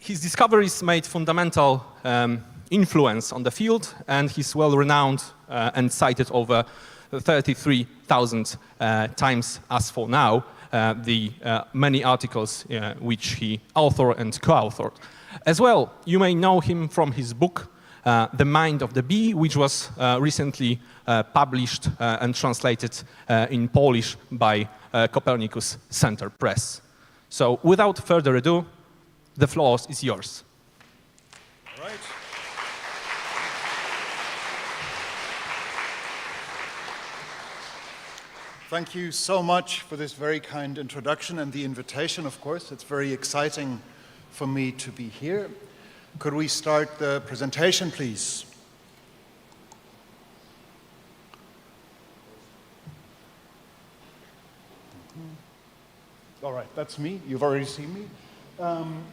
His discoveries made fundamental influence on the field, and he's well renowned and cited over 33,000 times as for now, the many articles which he authored and co-authored. As well, you may know him from his book, The Mind of the Bee, which was recently published and translated in Polish by Copernicus Center Press. So without further ado, the floor is yours. All right. Thank you so much for this very kind introduction and the invitation, of course. It's very exciting for me to be here. Could we start the presentation, please? All right, that's me. You've already seen me.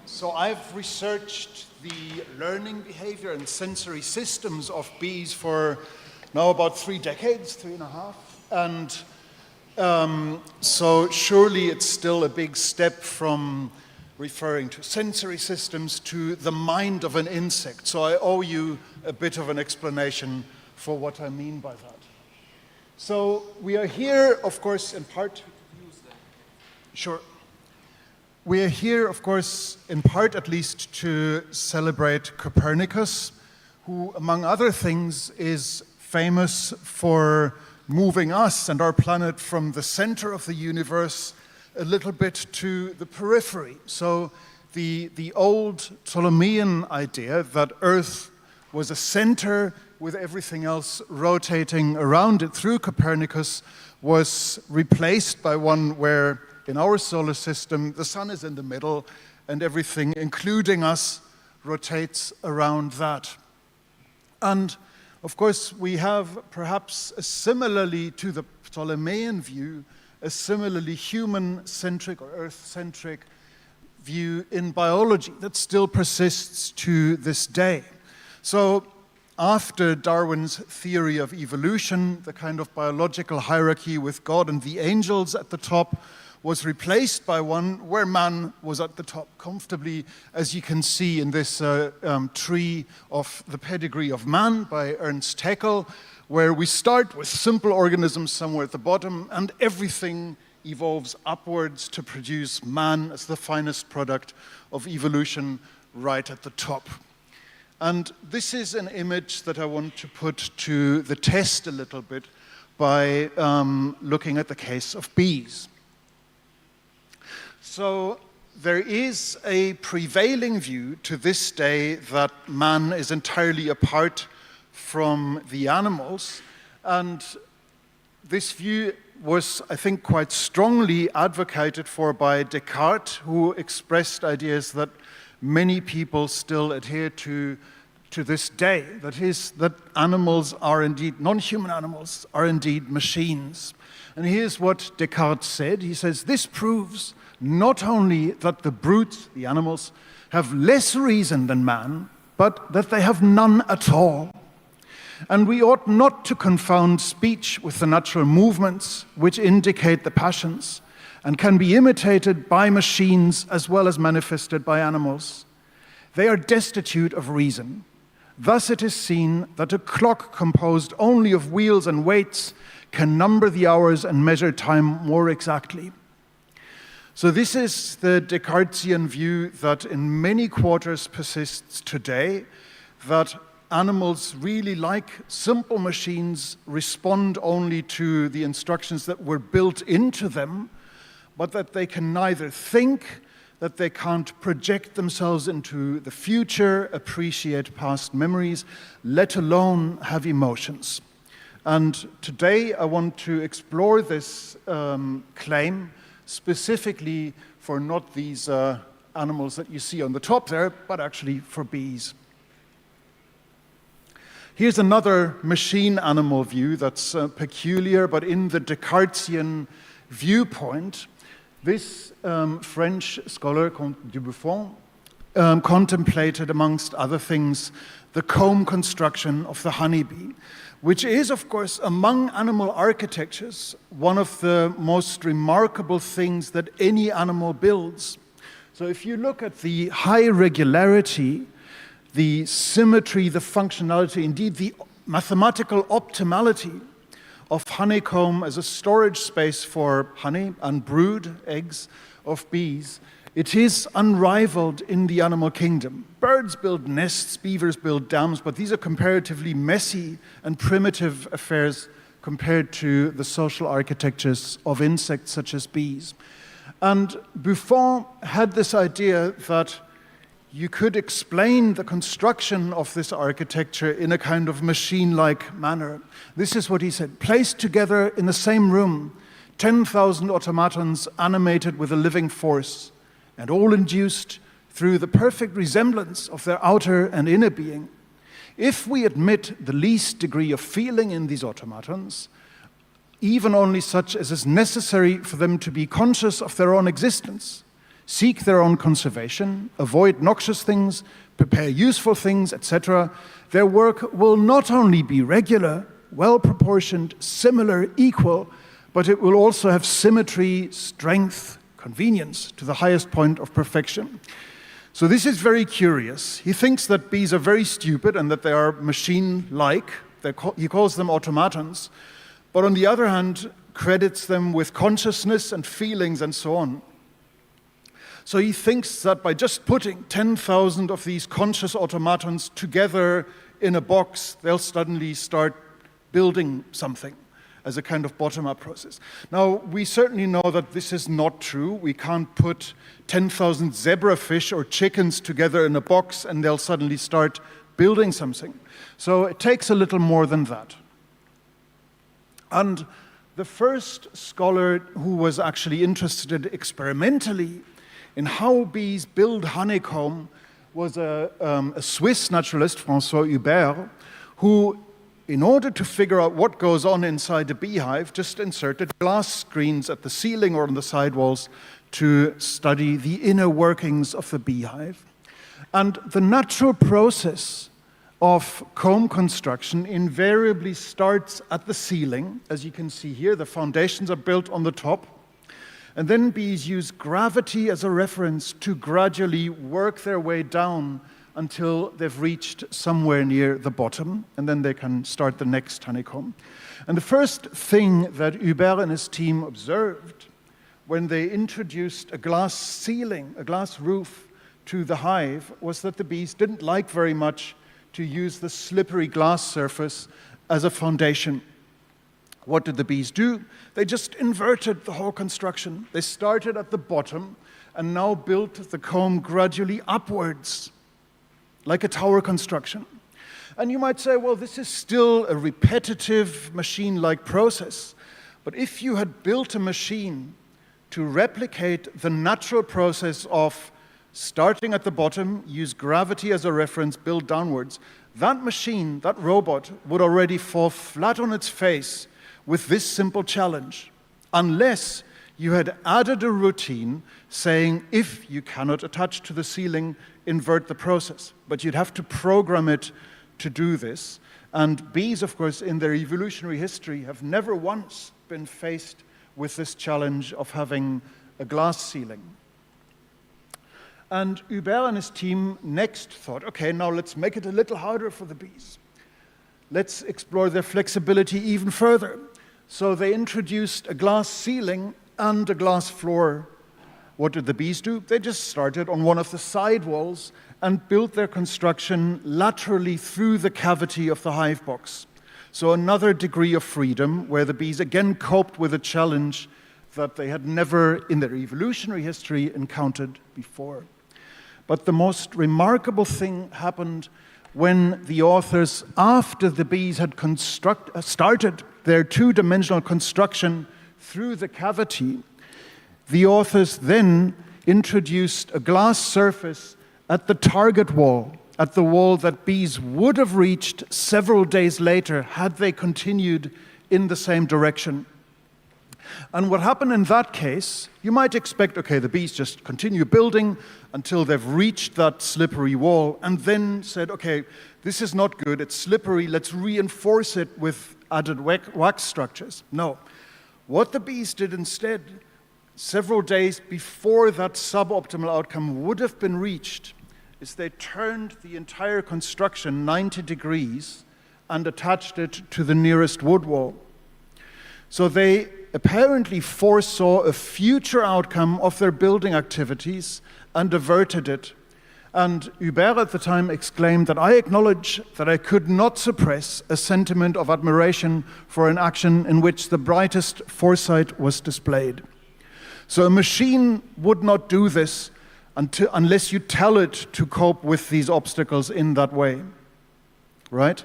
So I've researched the learning behavior and sensory systems of bees for now about 3 decades, 3.5. And so surely it's still a big step from referring to sensory systems to the mind of an insect. So I owe you a bit of an explanation for what I mean by that. So we are here, of course, in part... Sure. We are here, of course, in part at least to celebrate Copernicus, who, among other things, is famous for moving us and our planet from the center of the universe a little bit to the periphery. So the old Ptolemean idea that Earth was a center with everything else rotating around it through Copernicus was replaced by one where in our solar system, the sun is in the middle, and everything, including us, rotates around that. And, of course, we have perhaps similarly to the Ptolemean view, a similarly human-centric or Earth-centric view in biology that still persists to this day. So, after Darwin's theory of evolution, the kind of biological hierarchy with God and the angels at the top was replaced by one where man was at the top comfortably, as you can see in this tree of the pedigree of man by Ernst Haeckel, where we start with simple organisms somewhere at the bottom, and everything evolves upwards to produce man as the finest product of evolution right at the top. And this is an image that I want to put to the test a little bit by looking at the case of bees. So there is a prevailing view to this day that man is entirely apart from the animals, and this view was, I think, quite strongly advocated for by Descartes, who expressed ideas that many people still adhere to this day. That is, that animals are indeed, non-human animals are indeed machines. And here's what Descartes said. He says, "This proves not only that the brutes, the animals, have less reason than man, but that they have none at all. And we ought not to confound speech with the natural movements which indicate the passions, and can be imitated by machines as well as manifested by animals. They are destitute of reason. Thus it is seen that a clock composed only of wheels and weights can number the hours and measure time more exactly." So this is the Descartesian view that in many quarters persists today, that animals really, like simple machines, respond only to the instructions that were built into them, but that they can neither think, that they can't project themselves into the future, appreciate past memories, let alone have emotions. And today I want to explore this claim specifically for not these animals that you see on the top there, but actually for bees. Here's another machine animal view that's peculiar, but in the Descartesian viewpoint. This French scholar, Comte de Buffon, contemplated, amongst other things, the comb construction of the honeybee, which is, of course, among animal architectures, one of the most remarkable things that any animal builds. So if you look at the high regularity, the symmetry, the functionality, indeed the mathematical optimality of honeycomb as a storage space for honey and brood eggs of bees, it is unrivaled in the animal kingdom. Birds build nests, beavers build dams, but these are comparatively messy and primitive affairs compared to the social architectures of insects such as bees. And Buffon had this idea that you could explain the construction of this architecture in a kind of machine-like manner. This is what he said: placed together in the same room, 10,000 automatons animated with a living force, and all induced through the perfect resemblance of their outer and inner being. If we admit the least degree of feeling in these automatons, even only such as is necessary for them to be conscious of their own existence, seek their own conservation, avoid noxious things, prepare useful things, etc., their work will not only be regular, well-proportioned, similar, equal, but it will also have symmetry, strength, convenience to the highest point of perfection. So this is very curious. He thinks that bees are very stupid and that they are machine-like. He calls them automatons, but on the other hand, credits them with consciousness and feelings and so on. So he thinks that by just putting 10,000 of these conscious automatons together in a box, they'll suddenly start building something as a kind of bottom-up process. Now, we certainly know that this is not true. We can't put 10,000 zebrafish or chickens together in a box and they'll suddenly start building something. So it takes a little more than that. And the first scholar who was actually interested experimentally in how bees build honeycomb was a Swiss naturalist, François Hubert, who, in order to figure out what goes on inside a beehive, just inserted glass screens at the ceiling or on the sidewalls to study the inner workings of the beehive. And the natural process of comb construction invariably starts at the ceiling. As you can see here, the foundations are built on the top. And then bees use gravity as a reference to gradually work their way down until they've reached somewhere near the bottom, and then they can start the next honeycomb. And the first thing that Hubert and his team observed when they introduced a glass ceiling, a glass roof to the hive, was that the bees didn't like very much to use the slippery glass surface as a foundation. What did the bees do? They just inverted the whole construction. They started at the bottom and now built the comb gradually upwards, like a tower construction. And you might say, well, this is still a repetitive machine-like process. But if you had built a machine to replicate the natural process of starting at the bottom, use gravity as a reference, build downwards, that machine, that robot, would already fall flat on its face with this simple challenge, unless you had added a routine saying, if you cannot attach to the ceiling, invert the process. But you'd have to program it to do this. And bees, of course, in their evolutionary history, have never once been faced with this challenge of having a glass ceiling. And Hubert and his team next thought, okay, now let's make it a little harder for the bees. Let's explore their flexibility even further. So they introduced a glass ceiling and a glass floor. What did the bees do? They just started on one of the side walls and built their construction laterally through the cavity of the hive box. So another degree of freedom where the bees again coped with a challenge that they had never in their evolutionary history encountered before. But the most remarkable thing happened when the authors, after the bees had started their two-dimensional construction through the cavity, the authors then introduced a glass surface at the target wall, at the wall that bees would have reached several days later had they continued in the same direction. And what happened in that case, you might expect, okay, the bees just continue building until they've reached that slippery wall and then said, okay, this is not good, it's slippery, let's reinforce it with added wax structures. No. What the bees did instead, several days before that suboptimal outcome would have been reached, is they turned the entire construction 90 degrees and attached it to the nearest wood wall. So they apparently foresaw a future outcome of their building activities and averted it. And Hubert at the time exclaimed that I acknowledge that I could not suppress a sentiment of admiration for an action in which the brightest foresight was displayed. So a machine would not do this unless you tell it to cope with these obstacles in that way, right?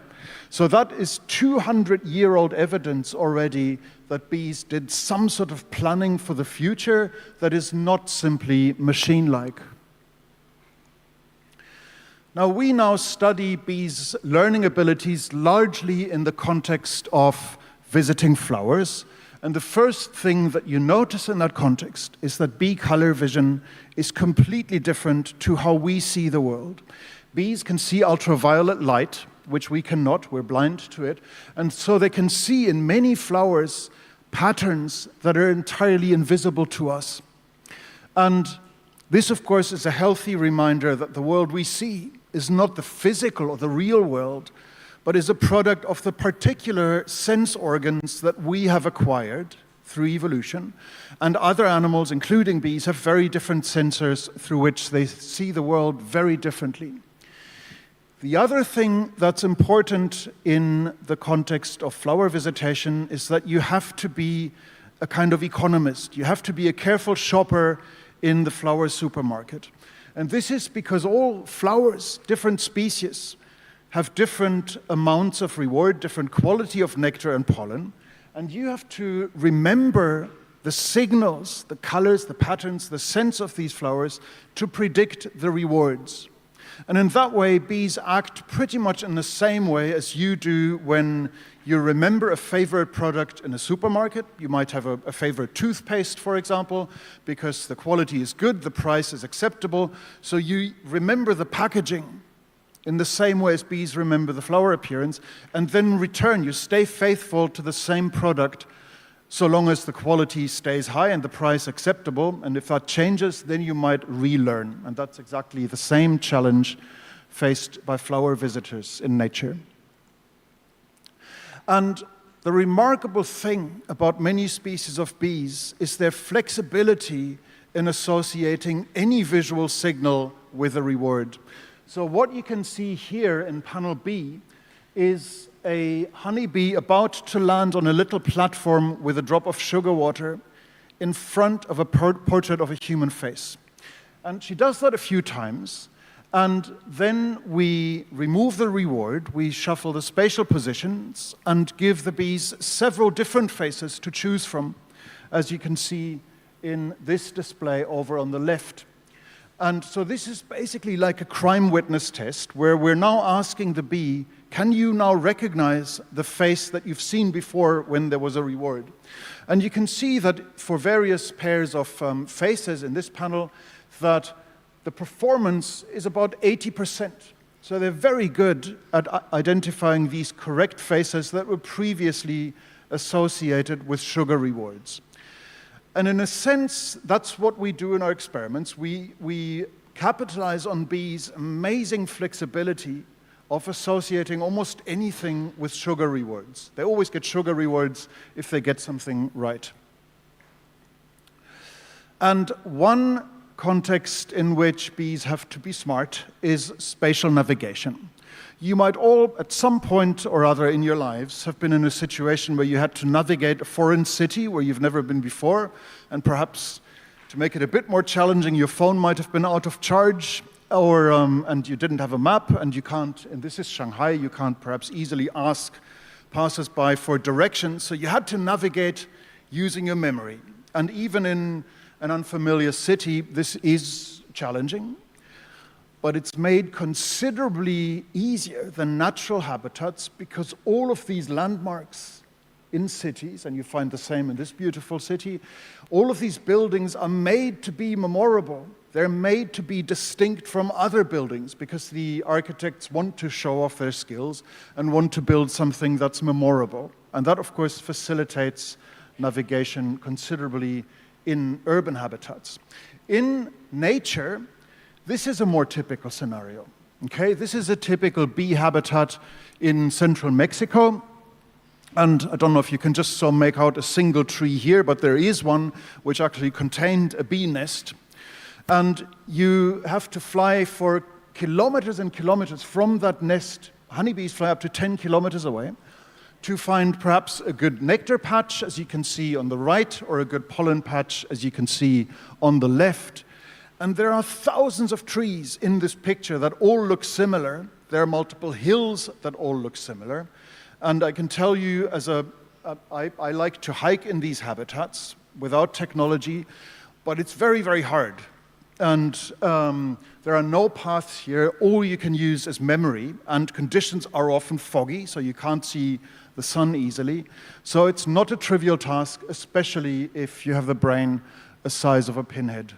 So that is 200-year-old evidence already that bees did some sort of planning for the future that is not simply machine-like. Now, we now study bees' learning abilities largely in the context of visiting flowers. And the first thing that you notice in that context is that bee color vision is completely different to how we see the world. Bees can see ultraviolet light, which we cannot, we're blind to it. And so they can see in many flowers patterns that are entirely invisible to us. And this, of course, is a healthy reminder that the world we see is not the physical or the real world, but is a product of the particular sense organs that we have acquired through evolution. And other animals, including bees, have very different sensors through which they see the world very differently. The other thing that's important in the context of flower visitation is that you have to be a kind of economist. You have to be a careful shopper in the flower supermarket. And this is because all flowers, different species, have different amounts of reward, different quality of nectar and pollen. And you have to remember the signals, the colors, the patterns, the scents of these flowers to predict the rewards. And in that way, bees act pretty much in the same way as you do when you remember a favorite product in a supermarket. You might have a favorite toothpaste, for example, because the quality is good, the price is acceptable. So you remember the packaging in the same way as bees remember the flower appearance, and then return. You stay faithful to the same product so long as the quality stays high and the price acceptable. And if that changes, then you might relearn. And that's exactly the same challenge faced by flower visitors in nature. And the remarkable thing about many species of bees is their flexibility in associating any visual signal with a reward. So what you can see here in panel B is a honeybee about to land on a little platform with a drop of sugar water in front of a portrait of a human face. And she does that a few times, and then we remove the reward, we shuffle the spatial positions, and give the bees several different faces to choose from, as you can see in this display over on the left. And so this is basically like a crime witness test, where we're now asking the bee, can you now recognize the face that you've seen before when there was a reward? And you can see that for various pairs of faces in this panel, that the performance is about 80%. So they're very good at identifying these correct faces that were previously associated with sugar rewards. And in a sense, that's what we do in our experiments. We capitalize on bees' amazing flexibility of associating almost anything with sugar rewards. They always get sugar rewards if they get something right. And one context in which bees have to be smart is spatial navigation. You might all, at some point or other in your lives, have been in a situation where you had to navigate a foreign city where you've never been before, and perhaps to make it a bit more challenging, your phone might have been out of charge, or and you didn't have a map, and you can't, and this is Shanghai, you can't perhaps easily ask passers-by for directions, so you had to navigate using your memory. And even in an unfamiliar city, this is challenging, but it's made considerably easier than natural habitats because all of these landmarks in cities, and you find the same in this beautiful city, all of these buildings are made to be memorable. They're made to be distinct from other buildings because the architects want to show off their skills and want to build something that's memorable. And that, of course, facilitates navigation considerably in urban habitats. In nature, this is a more typical scenario. Okay, this is a typical bee habitat in central Mexico. And I don't know if you can just make out a single tree here, but there is one which actually contained a bee nest. And you have to fly for kilometers and kilometers from that nest. Honeybees fly up to 10 kilometers away to find perhaps a good nectar patch, as you can see on the right, or a good pollen patch, as you can see on the left. And there are thousands of trees in this picture that all look similar. There are multiple hills that all look similar. And I can tell you, I like to hike in these habitats without technology, but it's very, very hard. And there are no paths here. All you can use is memory, and conditions are often foggy, so you can't see the sun easily. So it's not a trivial task, especially if you have the brain the size of a pinhead.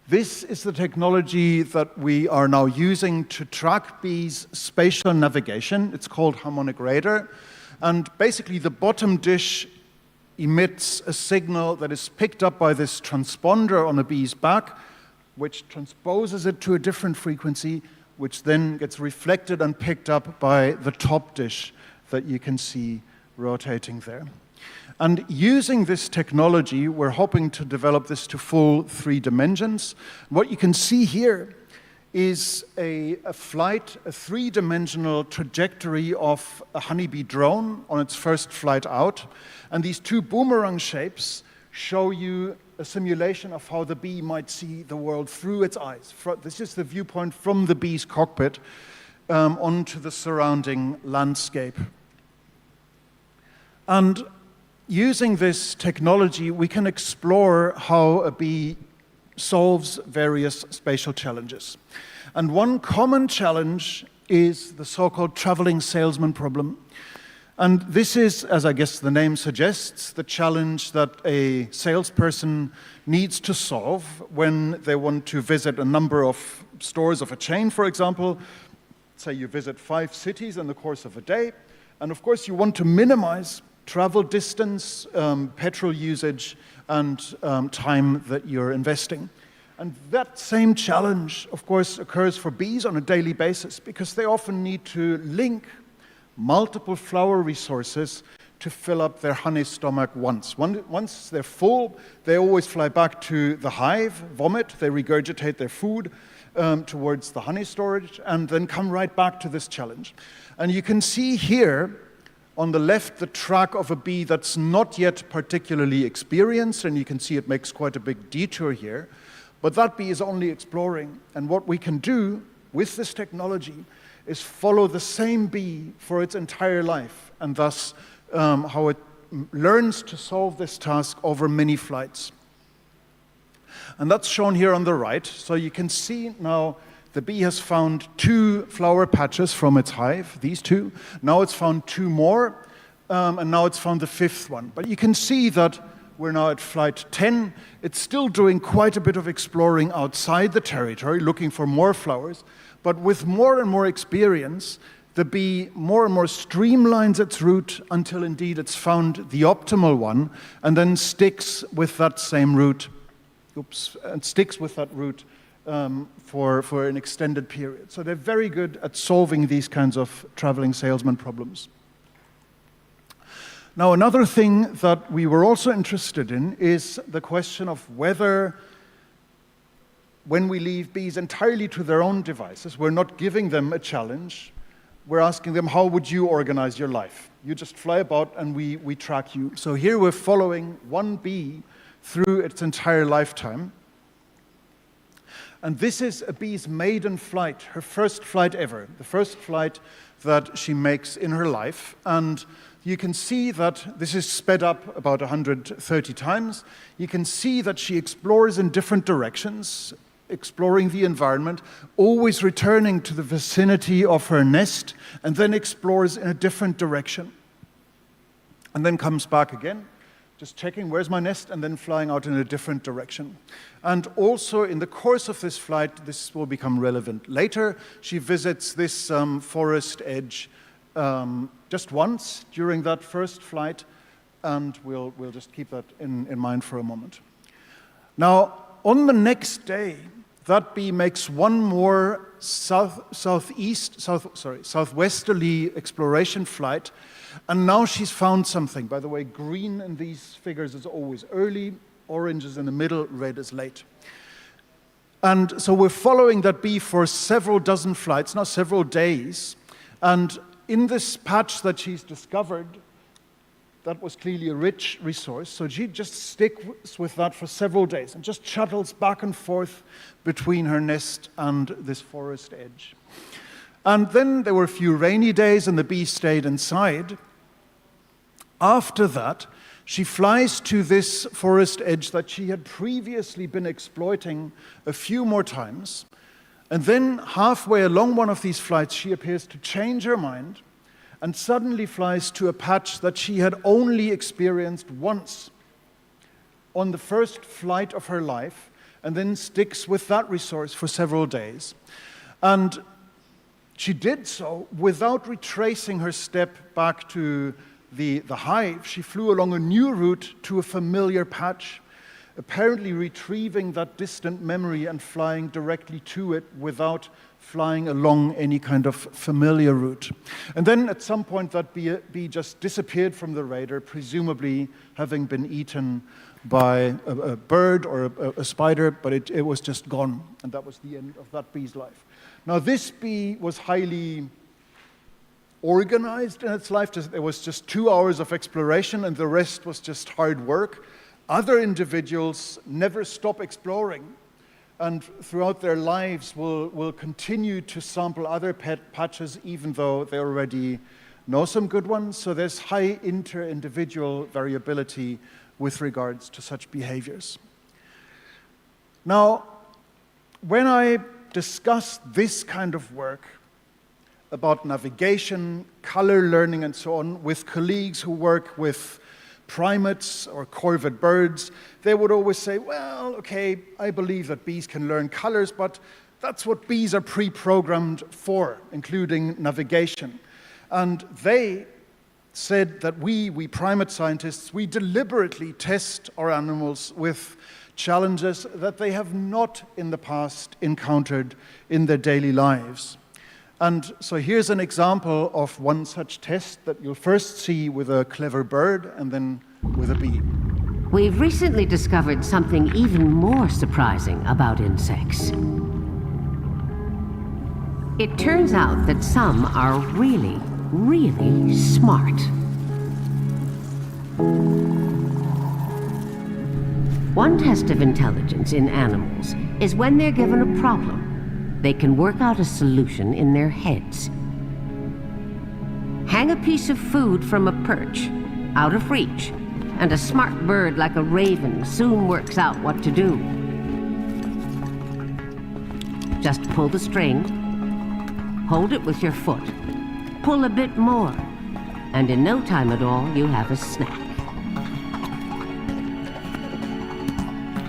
This is the technology that we are now using to track bees' spatial navigation. It's called harmonic radar. And basically, the bottom dish emits a signal that is picked up by this transponder on a bee's back, which transposes it to a different frequency, which then gets reflected and picked up by the top dish that you can see rotating there. And using this technology, we're hoping to develop this to full 3 dimensions. What you can see here is a flight, a 3-dimensional trajectory of a honeybee drone on its first flight out. And these 2 boomerang shapes show you a simulation of how the bee might see the world through its eyes. This is the viewpoint from the bee's cockpit onto the surrounding landscape. And using this technology, we can explore how a bee solves various spatial challenges. And one common challenge is the so-called traveling salesman problem. And this is, as I guess the name suggests, the challenge that a salesperson needs to solve when they want to visit a number of stores of a chain, for example. Say you visit 5 cities in the course of a day, and of course you want to minimize travel distance, petrol usage, and time that you're investing. And that same challenge, of course, occurs for bees on a daily basis because they often need to link multiple flower resources to fill up their honey stomach once. Once they're full, they always fly back to the hive, vomit, they regurgitate their food towards the honey storage, and then come right back to this challenge. And you can see here, on the left, the track of a bee that's not yet particularly experienced, and you can see it makes quite a big detour here. But that bee is only exploring, and what we can do with this technology is follow the same bee for its entire life, and thus how it learns to solve this task over many flights. And that's shown here on the right. So you can see now the bee has found 2 flower patches from its hive, these 2. Now it's found 2 more, and now it's found the 5th one. But you can see that we're now at flight 10. It's still doing quite a bit of exploring outside the territory, looking for more flowers. But with more and more experience, the bee more and more streamlines its route until indeed it's found the optimal one, and then sticks with that same route, for an extended period. So they're very good at solving these kinds of traveling salesman problems. Now, another thing that we were also interested in is the question of whether, when we leave bees entirely to their own devices, we're not giving them a challenge, we're asking them, how would you organize your life? You just fly about and we track you. So here we're following one bee through its entire lifetime. And this is a bee's maiden flight, her first flight ever, the first flight that she makes in her life. And you can see that this is sped up about 130 times. You can see that she explores in different directions, exploring the environment, always returning to the vicinity of her nest, and then explores in a different direction. And then comes back again, just checking where's my nest, and then flying out in a different direction. And also in the course of this flight, this will become relevant later, she visits this forest edge just once during that first flight, and we'll just keep that in mind for a moment. Now, on the next day, that bee makes one more southwesterly exploration flight, and now she's found something. By the way, green in these figures is always early, orange is in the middle, red is late. And so we're following that bee for several dozen flights, now several days, and in this patch that she's discovered, that was clearly a rich resource, so she just sticks with that for several days and just shuttles back and forth between her nest and this forest edge. And then there were a few rainy days and the bee stayed inside. After that, she flies to this forest edge that she had previously been exploiting a few more times. And then halfway along one of these flights, she appears to change her mind and suddenly flies to a patch that she had only experienced once on the first flight of her life, and then sticks with that resource for several days. And she did so without retracing her step back to the hive. She flew along a new route to a familiar patch, apparently retrieving that distant memory and flying directly to it without flying along any kind of familiar route. And then at some point that bee just disappeared from the radar, presumably having been eaten by a bird or a spider, but it was just gone, and that was the end of that bee's life. Now this bee was highly organized in its life. There was just 2 hours of exploration and the rest was just hard work. Other individuals never stop exploring, and throughout their lives will continue to sample other patches even though they already know some good ones. So there's high inter-individual variability with regards to such behaviors. Now, when I discuss this kind of work about navigation, color learning, and so on with colleagues who work with primates or corvid birds, they would always say, well, okay, I believe that bees can learn colors, but that's what bees are pre-programmed for, including navigation. And they said that we primate scientists, we deliberately test our animals with challenges that they have not in the past encountered in their daily lives. And so here's an example of one such test that you'll first see with a clever bird and then with a bee. We've recently discovered something even more surprising about insects. It turns out that some are really, really smart. One test of intelligence in animals is when they're given a problem. They can work out a solution in their heads. Hang a piece of food from a perch, out of reach, and a smart bird like a raven soon works out what to do. Just pull the string, hold it with your foot, pull a bit more, and in no time at all, you have a snack.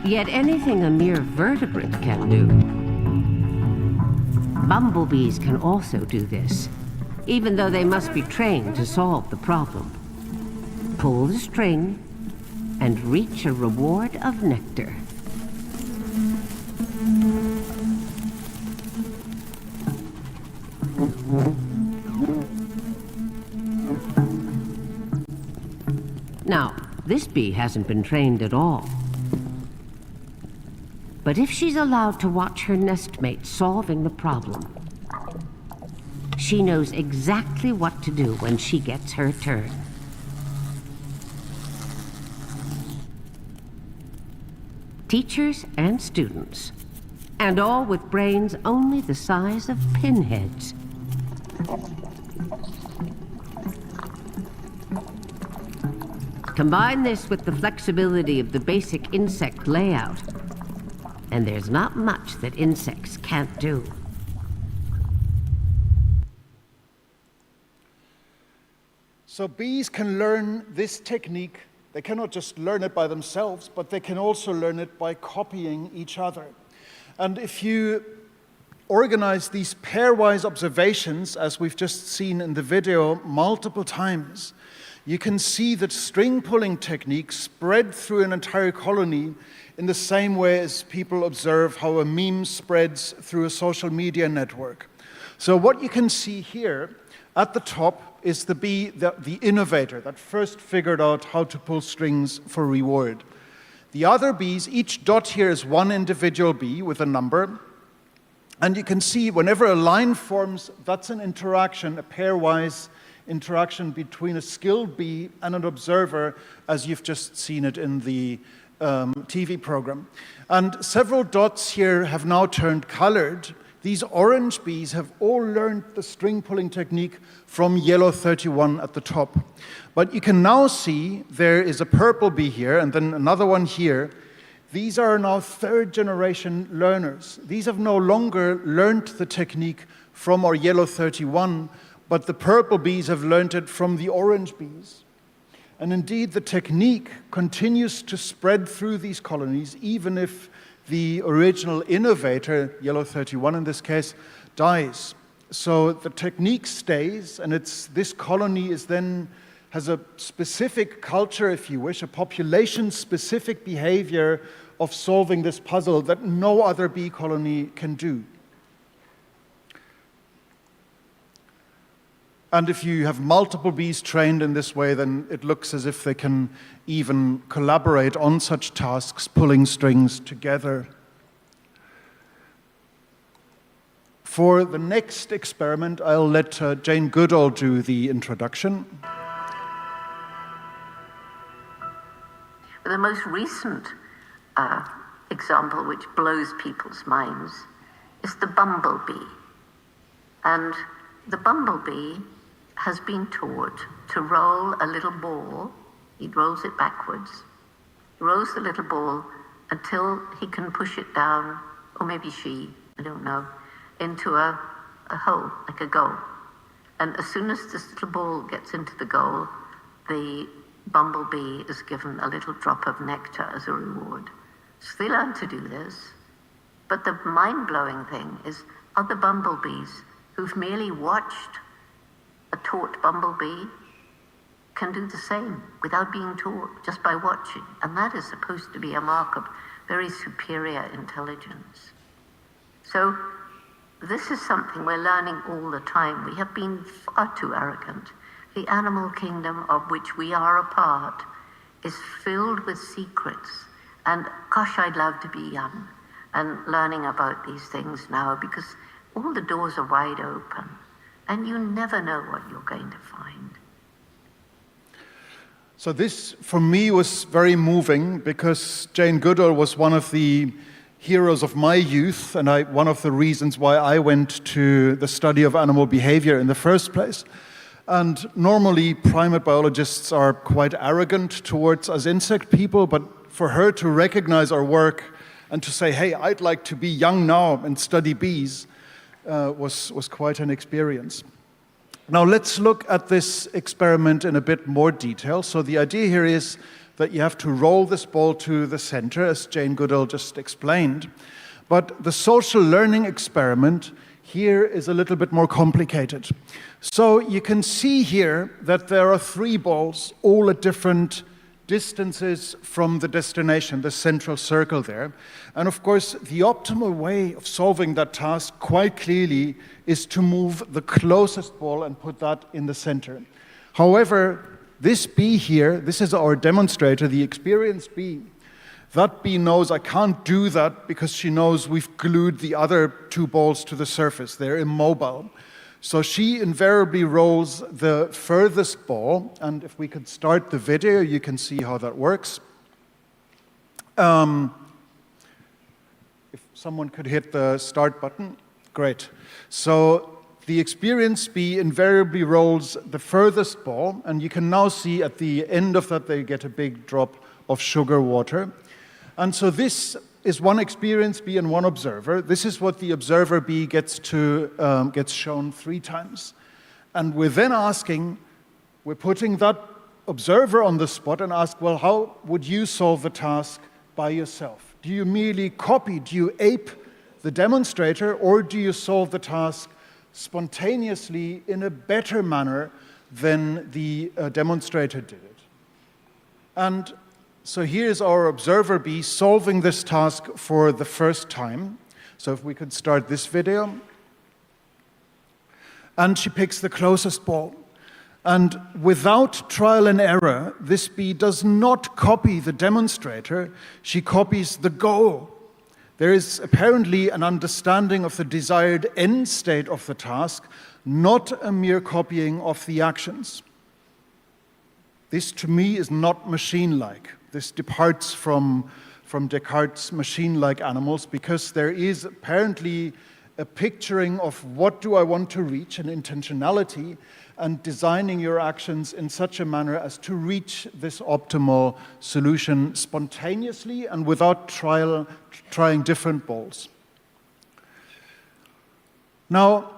Yet anything a mere vertebrate can do. Bumblebees can also do this, even though they must be trained to solve the problem. Pull the string and reach a reward of nectar. Now, this bee hasn't been trained at all. But if she's allowed to watch her nestmate solving the problem, she knows exactly what to do when she gets her turn. Teachers and students, and all with brains only the size of pinheads. Combine this with the flexibility of the basic insect layout, and there's not much that insects can't do. So bees can learn this technique. They cannot just learn it by themselves, but they can also learn it by copying each other. And if you organize these pairwise observations, as we've just seen in the video multiple times, you can see that string pulling techniques spread through an entire colony in the same way as people observe how a meme spreads through a social media network. So what you can see here at the top is the bee, the innovator that first figured out how to pull strings for reward. The other bees, each dot here is one individual bee with a number. And you can see whenever a line forms, that's an interaction, a pairwise interaction between a skilled bee and an observer, as you've just seen it in the TV program. And several dots here have now turned colored. These orange bees have all learned the string pulling technique from yellow 31 at the top. But you can now see there is a purple bee here and then another one here. These are now third generation learners. These have no longer learned the technique from our yellow 31, but the purple bees have learned it from the orange bees. And indeed, the technique continues to spread through these colonies, even if the original innovator, yellow 31 in this case, dies. So the technique stays, and this colony has a specific culture, if you wish, a population-specific behavior of solving this puzzle that no other bee colony can do. And if you have multiple bees trained in this way, then it looks as if they can even collaborate on such tasks, pulling strings together. For the next experiment, I'll let Jane Goodall do the introduction. The most recent example which blows people's minds is the bumblebee. And the bumblebee has been taught to roll a little ball. He rolls it backwards. He rolls the little ball until he can push it down, or maybe she, I don't know, into a hole, like a goal. And as soon as this little ball gets into the goal, the bumblebee is given a little drop of nectar as a reward. So they learn to do this. But the mind-blowing thing is other bumblebees who've merely watched a taught bumblebee can do the same without being taught, just by watching. And that is supposed to be a mark of very superior intelligence. So this is something we're learning all the time. We have been far too arrogant. The animal kingdom of which we are a part is filled with secrets. And gosh, I'd love to be young and learning about these things now, because all the doors are wide open and you never know what you're going to find. So this, for me, was very moving, because Jane Goodall was one of the heroes of my youth, and one of the reasons why I went to the study of animal behavior in the first place. And normally, primate biologists are quite arrogant towards us insect people, but for her to recognize our work and to say, hey, I'd like to be young now and study bees, was quite an experience. Now let's look at this experiment in a bit more detail. So the idea here is that you have to roll this ball to the center, as Jane Goodall just explained. But the social learning experiment here is a little bit more complicated. So you can see here that there are 3 balls, all at different distances from the destination, the central circle there. And of course, the optimal way of solving that task quite clearly is to move the closest ball and put that in the center. However, this bee here, this is our demonstrator, the experienced bee. That bee knows I can't do that because she knows we've glued the other 2 balls to the surface. They're immobile. So she invariably rolls the furthest ball, and if we could start the video, you can see how that works. If someone could hit the start button, great. So the experienced bee invariably rolls the furthest ball, and you can now see at the end of that they get a big drop of sugar water. And so this is one experienced bee and one observer. This is what the observer bee gets shown 3 times. And we're then we're putting that observer on the spot and ask, well, how would you solve the task by yourself? Do you merely copy, do you ape the demonstrator, or do you solve the task spontaneously in a better manner than the demonstrator did it. And so here's our observer bee solving this task for the first time. So if we could start this video. And she picks the closest ball. And without trial and error, this bee does not copy the demonstrator, she copies the goal. There is apparently an understanding of the desired end state of the task, not a mere copying of the actions. This, to me, is not machine-like. This departs from Descartes' machine-like animals, because there is apparently a picturing of what do I want to reach, an intentionality, and designing your actions in such a manner as to reach this optimal solution spontaneously and without trying different balls. Now,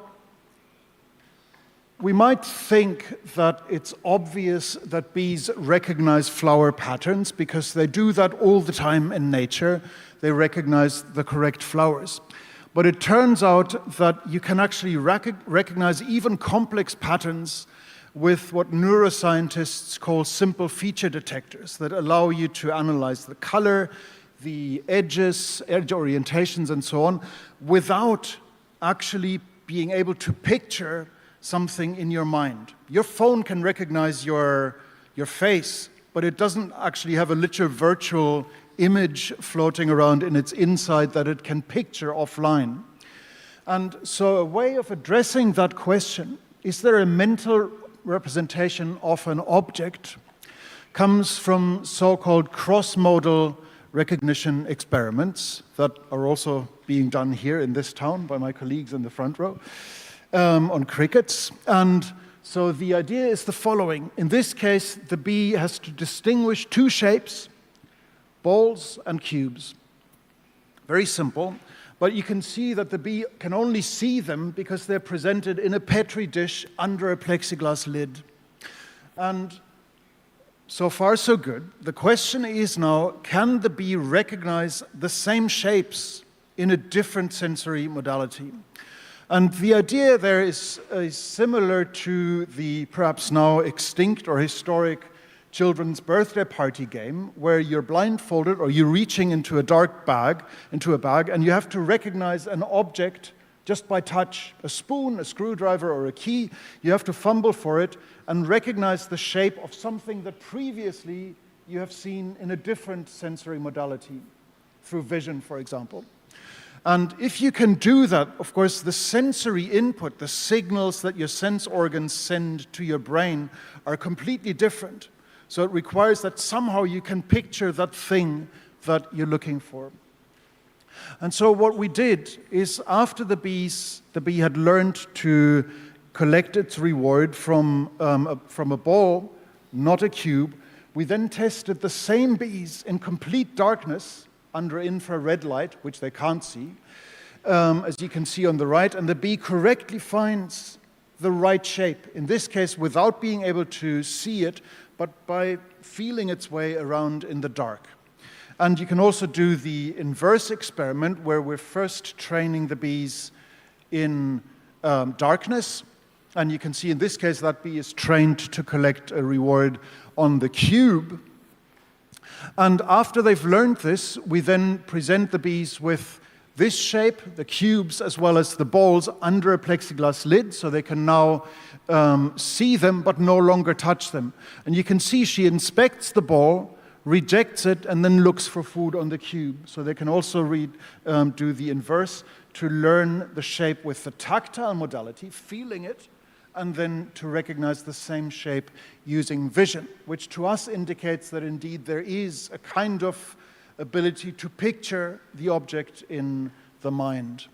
we might think that it's obvious that bees recognize flower patterns because they do that all the time in nature. They recognize the correct flowers. But it turns out that you can actually recognize even complex patterns with what neuroscientists call simple feature detectors that allow you to analyze the color, the edges, edge orientations, and so on, without actually being able to picture something in your mind. Your phone can recognize your face, but it doesn't actually have a literal virtual image floating around in its inside that it can picture offline. And so a way of addressing that question, is there a mental representation of an object, comes from so-called cross-modal recognition experiments that are also being done here in this town by my colleagues in the front row on crickets. And so the idea is the following. In this case, the bee has to distinguish two shapes, balls and cubes. Very simple, but you can see that the bee can only see them because they're presented in a petri dish under a plexiglass lid. And so far, so good. The question is now, can the bee recognize the same shapes in a different sensory modality? And the idea there is similar to the perhaps now extinct or historic children's birthday party game, where you're blindfolded or you're reaching into a dark bag, and you have to recognize an object just by touch, a spoon, a screwdriver, or a key. You have to fumble for it and recognize the shape of something that previously you have seen in a different sensory modality, through vision, for example. And if you can do that, of course, the sensory input, the signals that your sense organs send to your brain are completely different. So it requires that somehow you can picture that thing that you're looking for. And so what we did is, after the bee had learned to collect its reward from a ball, not a cube, we then tested the same bees in complete darkness under infrared light, which they can't see, as you can see on the right, and the bee correctly finds the right shape, in this case without being able to see it, but by feeling its way around in the dark. And you can also do the inverse experiment, where we're first training the bees in darkness, and you can see in this case that bee is trained to collect a reward on the cube. And after they've learned this, we then present the bees with this shape, the cubes, as well as the balls under a plexiglass lid, so they can now see them but no longer touch them. And you can see she inspects the ball, rejects it, and then looks for food on the cube. So they can also do the inverse to learn the shape with the tactile modality, feeling it, and then to recognize the same shape using vision, which to us indicates that indeed there is a kind of ability to picture the object in the mind.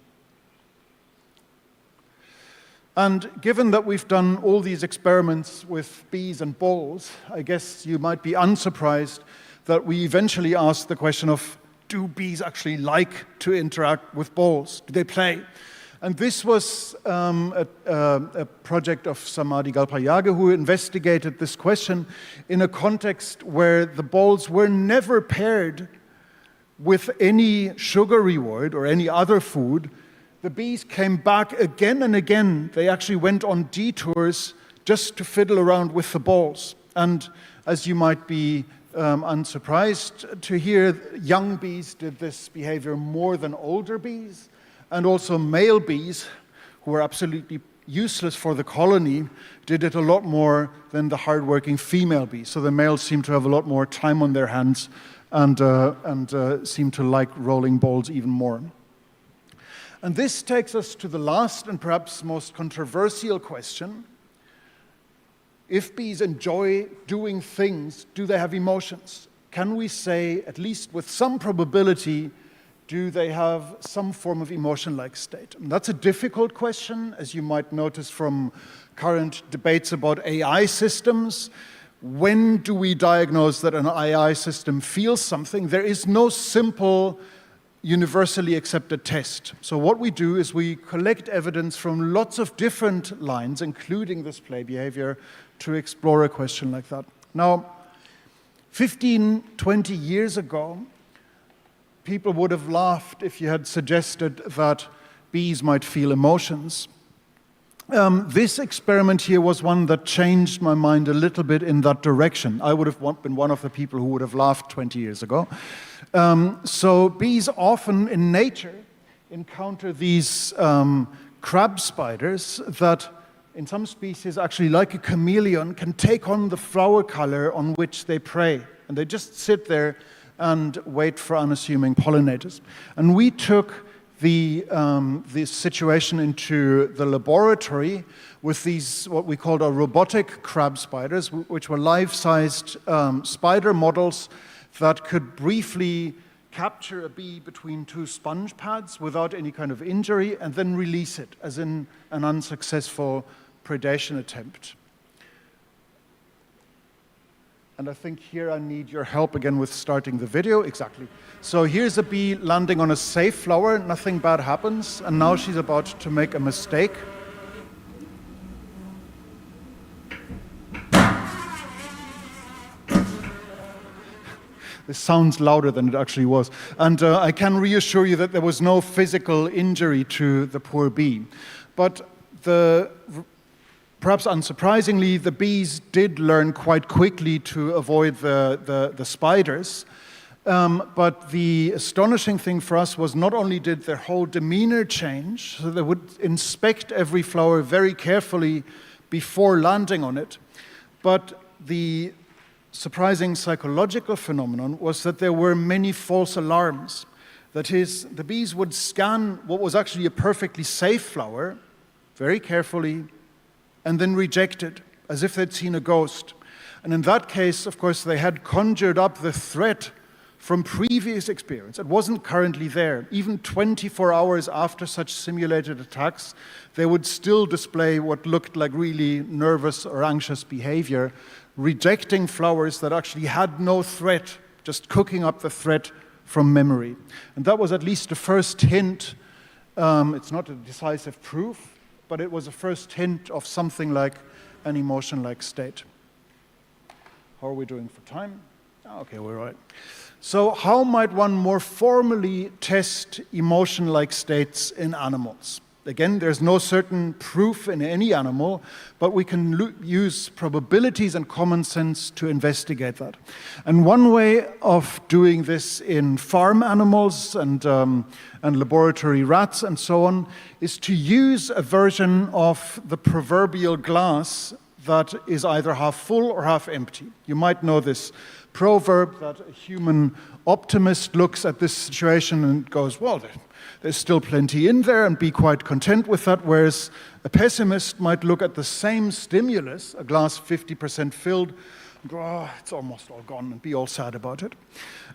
And given that we've done all these experiments with bees and balls, I guess you might be unsurprised that we eventually asked the question of, do bees actually like to interact with balls? Do they play? And this was a project of Samadhi Galpayage, who investigated this question in a context where the balls were never paired with any sugar reward or any other food. The bees came back again and again. They actually went on detours just to fiddle around with the balls. And as you might be unsurprised to hear, young bees did this behavior more than older bees, and also male bees, who were absolutely useless for the colony, did it a lot more than the hardworking female bees. So the males seem to have a lot more time on their hands and seem to like rolling balls even more. And this takes us to the last and perhaps most controversial question. If bees enjoy doing things, do they have emotions? Can we say, at least with some probability, do they have some form of emotion-like state? And that's a difficult question, as you might notice from current debates about AI systems. When do we diagnose that an AI system feels something? There is no simple, universally accepted test. So what we do is we collect evidence from lots of different lines, including this play behavior, to explore a question like that. Now, 15, 20 years ago, people would have laughed if you had suggested that bees might feel emotions. This experiment here was one that changed my mind a little bit in that direction. I would have been one of the people who would have laughed 20 years ago. So bees often in nature encounter these crab spiders that in some species actually, like a chameleon, can take on the flower color on which they prey. And they just sit there and wait for unassuming pollinators. And we took this situation into the laboratory with these, what we called our robotic crab spiders, which were life-sized spider models that could briefly capture a bee between two sponge pads without any kind of injury and then release it, as in an unsuccessful predation attempt. And I think here I need your help again with starting the video. Exactly. So here's a bee landing on a safe flower, nothing bad happens, and now she's about to make a mistake. This sounds louder than it actually was. And I can reassure you that there was no physical injury to the poor bee. But perhaps unsurprisingly, the bees did learn quite quickly to avoid the spiders. But the astonishing thing for us was not only did their whole demeanor change, so they would inspect every flower very carefully before landing on it, but the surprising psychological phenomenon was that there were many false alarms. That is, the bees would scan what was actually a perfectly safe flower very carefully and then reject it as if they'd seen a ghost. And in that case, of course, they had conjured up the threat from previous experience. It wasn't currently there. Even 24 hours after such simulated attacks, they would still display what looked like really nervous or anxious behavior, rejecting flowers that actually had no threat, just cooking up the threat from memory. And that was at least a first hint. It's not a decisive proof, but it was a first hint of something like an emotion-like state. How are we doing for time? Okay, we're all right. So how might one more formally test emotion-like states in animals? Again, there's no certain proof in any animal, but we can use probabilities and common sense to investigate that. And one way of doing this in farm animals and laboratory rats and so on is to use a version of the proverbial glass that is either half full or half empty. You might know this proverb that a human optimist looks at this situation and goes, well, there's still plenty in there, and be quite content with that, whereas a pessimist might look at the same stimulus, a glass 50% filled, and go, oh, it's almost all gone, and be all sad about it.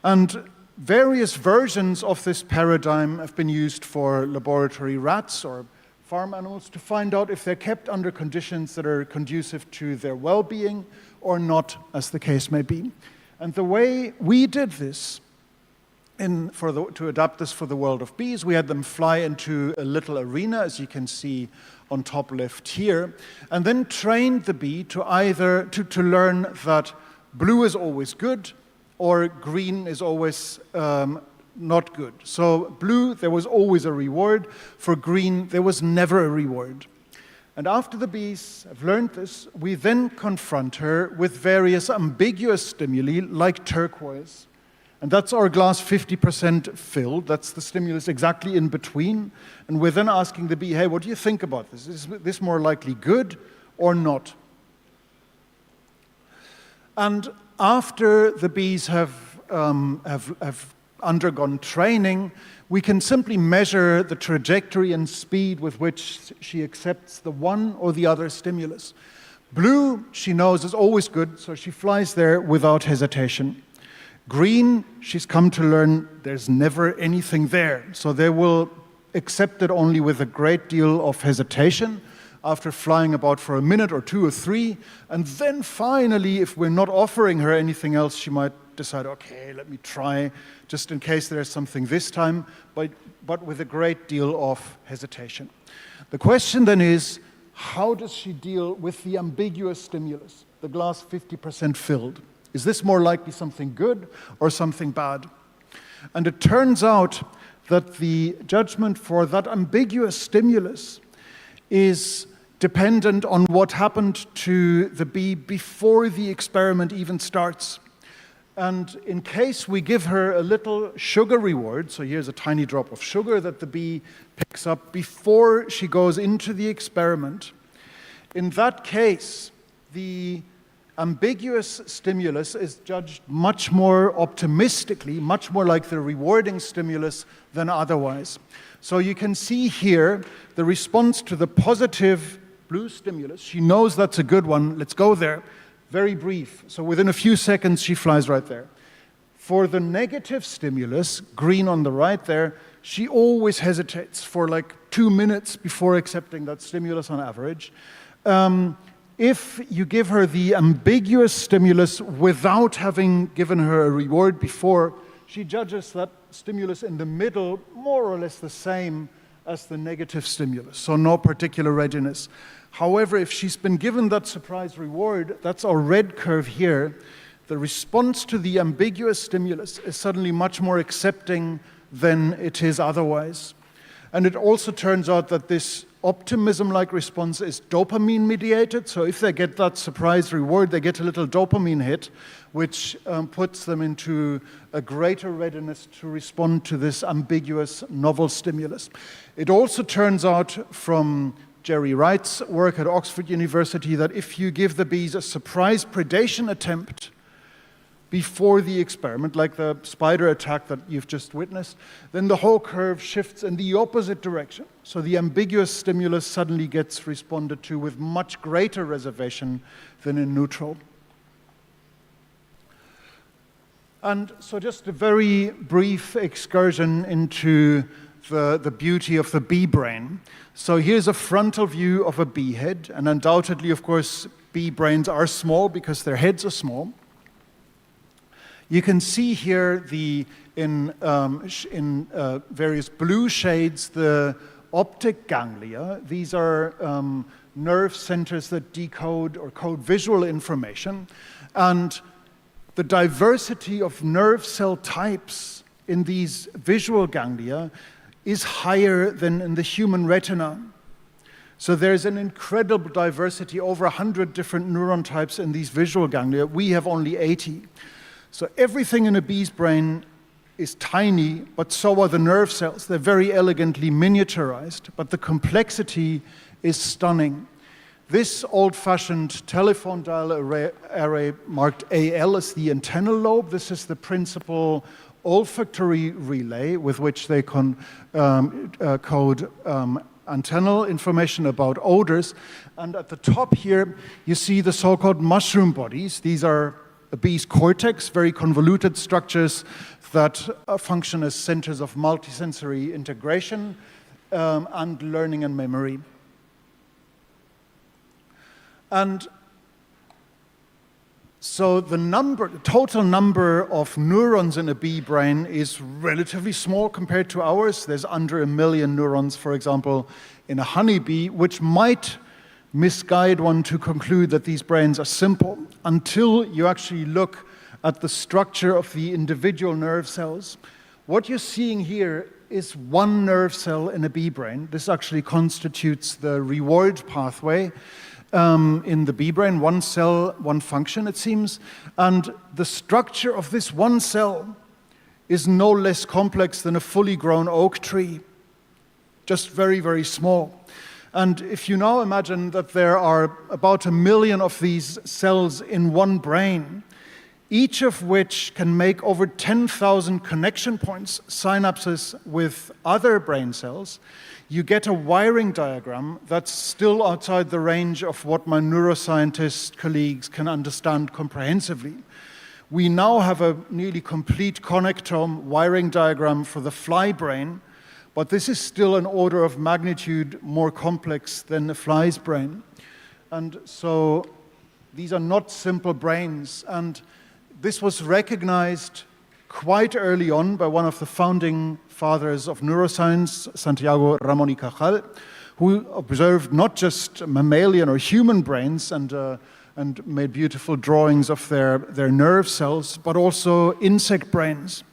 And various versions of this paradigm have been used for laboratory rats or farm animals to find out if they're kept under conditions that are conducive to their well-being or not, as the case may be. And the way we did this, to adapt this for the world of bees, we had them fly into a little arena, as you can see on top left here, and then trained the bee to learn that blue is always good or green is always not good. So blue, there was always a reward. For green, there was never a reward. And after the bees have learned this, we then confront her with various ambiguous stimuli like turquoise. And that's our glass 50% filled. That's the stimulus exactly in between. And we're then asking the bee, hey, what do you think about this? Is this more likely good or not? And after the bees have undergone training, we can simply measure the trajectory and speed with which she accepts the one or the other stimulus. Blue, she knows, is always good, so she flies there without hesitation. Green, she's come to learn there's never anything there, so they will accept it only with a great deal of hesitation after flying about for a minute or two or three, and then finally, if we're not offering her anything else, she might decide, okay, let me try, just in case there's something this time, but with a great deal of hesitation. The question then is, how does she deal with the ambiguous stimulus, the glass 50% filled? Is this more likely something good or something bad? And it turns out that the judgment for that ambiguous stimulus is dependent on what happened to the bee before the experiment even starts. And in case we give her a little sugar reward, so here's a tiny drop of sugar that the bee picks up before she goes into the experiment, in that case, the ambiguous stimulus is judged much more optimistically, much more like the rewarding stimulus than otherwise. So you can see here the response to the positive blue stimulus. She knows that's a good one. Let's go there. Very brief. So within a few seconds, she flies right there. For the negative stimulus, green on the right there, she always hesitates for like 2 minutes before accepting that stimulus on average. If you give her the ambiguous stimulus without having given her a reward before, she judges that stimulus in the middle more or less the same as the negative stimulus, so no particular readiness. However, if she's been given that surprise reward, that's our red curve here, the response to the ambiguous stimulus is suddenly much more accepting than it is otherwise. And it also turns out that this optimism-like response is dopamine-mediated, so if they get that surprise reward, they get a little dopamine hit, which puts them into a greater readiness to respond to this ambiguous novel stimulus. It also turns out from Jerry Wright's work at Oxford University that if you give the bees a surprise predation attempt before the experiment, like the spider attack that you've just witnessed, then the whole curve shifts in the opposite direction. So the ambiguous stimulus suddenly gets responded to with much greater reservation than in neutral. And so just a very brief excursion into the beauty of the bee brain. So here's a frontal view of a bee head, and undoubtedly, of course, bee brains are small because their heads are small. You can see here in various blue shades the optic ganglia. These are nerve centers that decode or code visual information. And the diversity of nerve cell types in these visual ganglia is higher than in the human retina. So there's an incredible diversity, over 100 different neuron types in these visual ganglia. We have only 80. So everything in a bee's brain is tiny, but so are the nerve cells. They're very elegantly miniaturized, but the complexity is stunning. This old-fashioned telephone dial array marked AL is the antennal lobe. This is the principal olfactory relay with which they code antennal information about odors. And at the top here, you see the so-called mushroom bodies. These are a bee's cortex, very convoluted structures that function as centers of multisensory integration and learning and memory. And so the total number of neurons in a bee brain is relatively small compared to ours. There's under 1 million neurons, for example, in a honeybee, which might misguide one to conclude that these brains are simple until you actually look at the structure of the individual nerve cells. What you're seeing here is one nerve cell in a bee brain. This actually constitutes the reward pathway in the bee brain. One cell, one function, it seems. And the structure of this one cell is no less complex than a fully grown oak tree, just very, very small. And if you now imagine that there are about 1 million of these cells in one brain, each of which can make over 10,000 connection points, synapses with other brain cells, you get a wiring diagram that's still outside the range of what my neuroscientist colleagues can understand comprehensively. We now have a nearly complete connectome wiring diagram for the fly brain, but this is still an order of magnitude more complex than the fly's brain. And so these are not simple brains. And this was recognized quite early on by one of the founding fathers of neuroscience, Santiago Ramón y Cajal, who observed not just mammalian or human brains and made beautiful drawings of their nerve cells, but also insect brains.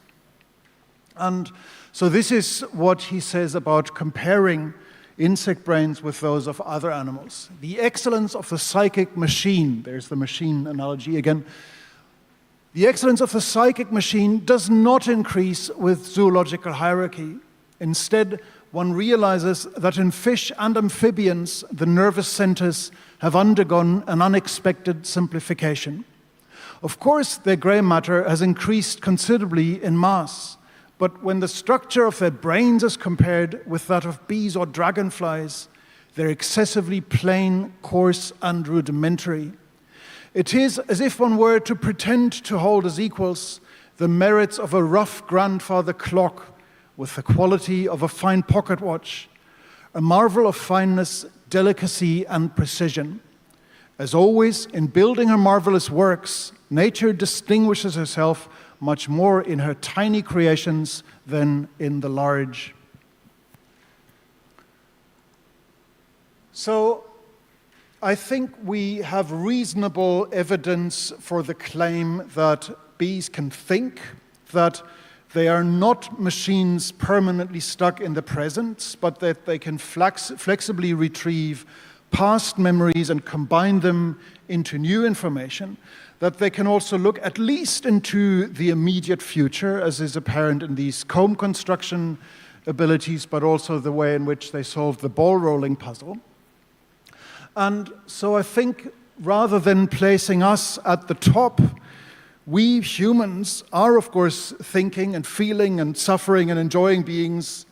And so this is what he says about comparing insect brains with those of other animals. The excellence of the psychic machine, there's the machine analogy again, the excellence of the psychic machine does not increase with zoological hierarchy. Instead, one realizes that in fish and amphibians, the nervous centers have undergone an unexpected simplification. Of course, their gray matter has increased considerably in mass, but when the structure of their brains is compared with that of bees or dragonflies, they're excessively plain, coarse, and rudimentary. It is as if one were to pretend to hold as equals the merits of a rough grandfather clock with the quality of a fine pocket watch, a marvel of fineness, delicacy, and precision. As always, in building her marvelous works, nature distinguishes herself much more in her tiny creations than in the large. So, I think we have reasonable evidence for the claim that bees can think, that they are not machines permanently stuck in the present, but that they can flexibly retrieve past memories and combine them into new information, that they can also look at least into the immediate future, as is apparent in these comb construction abilities, but also the way in which they solve the ball rolling puzzle. And so I think rather than placing us at the top, we humans are, of course, thinking and feeling and suffering and enjoying beings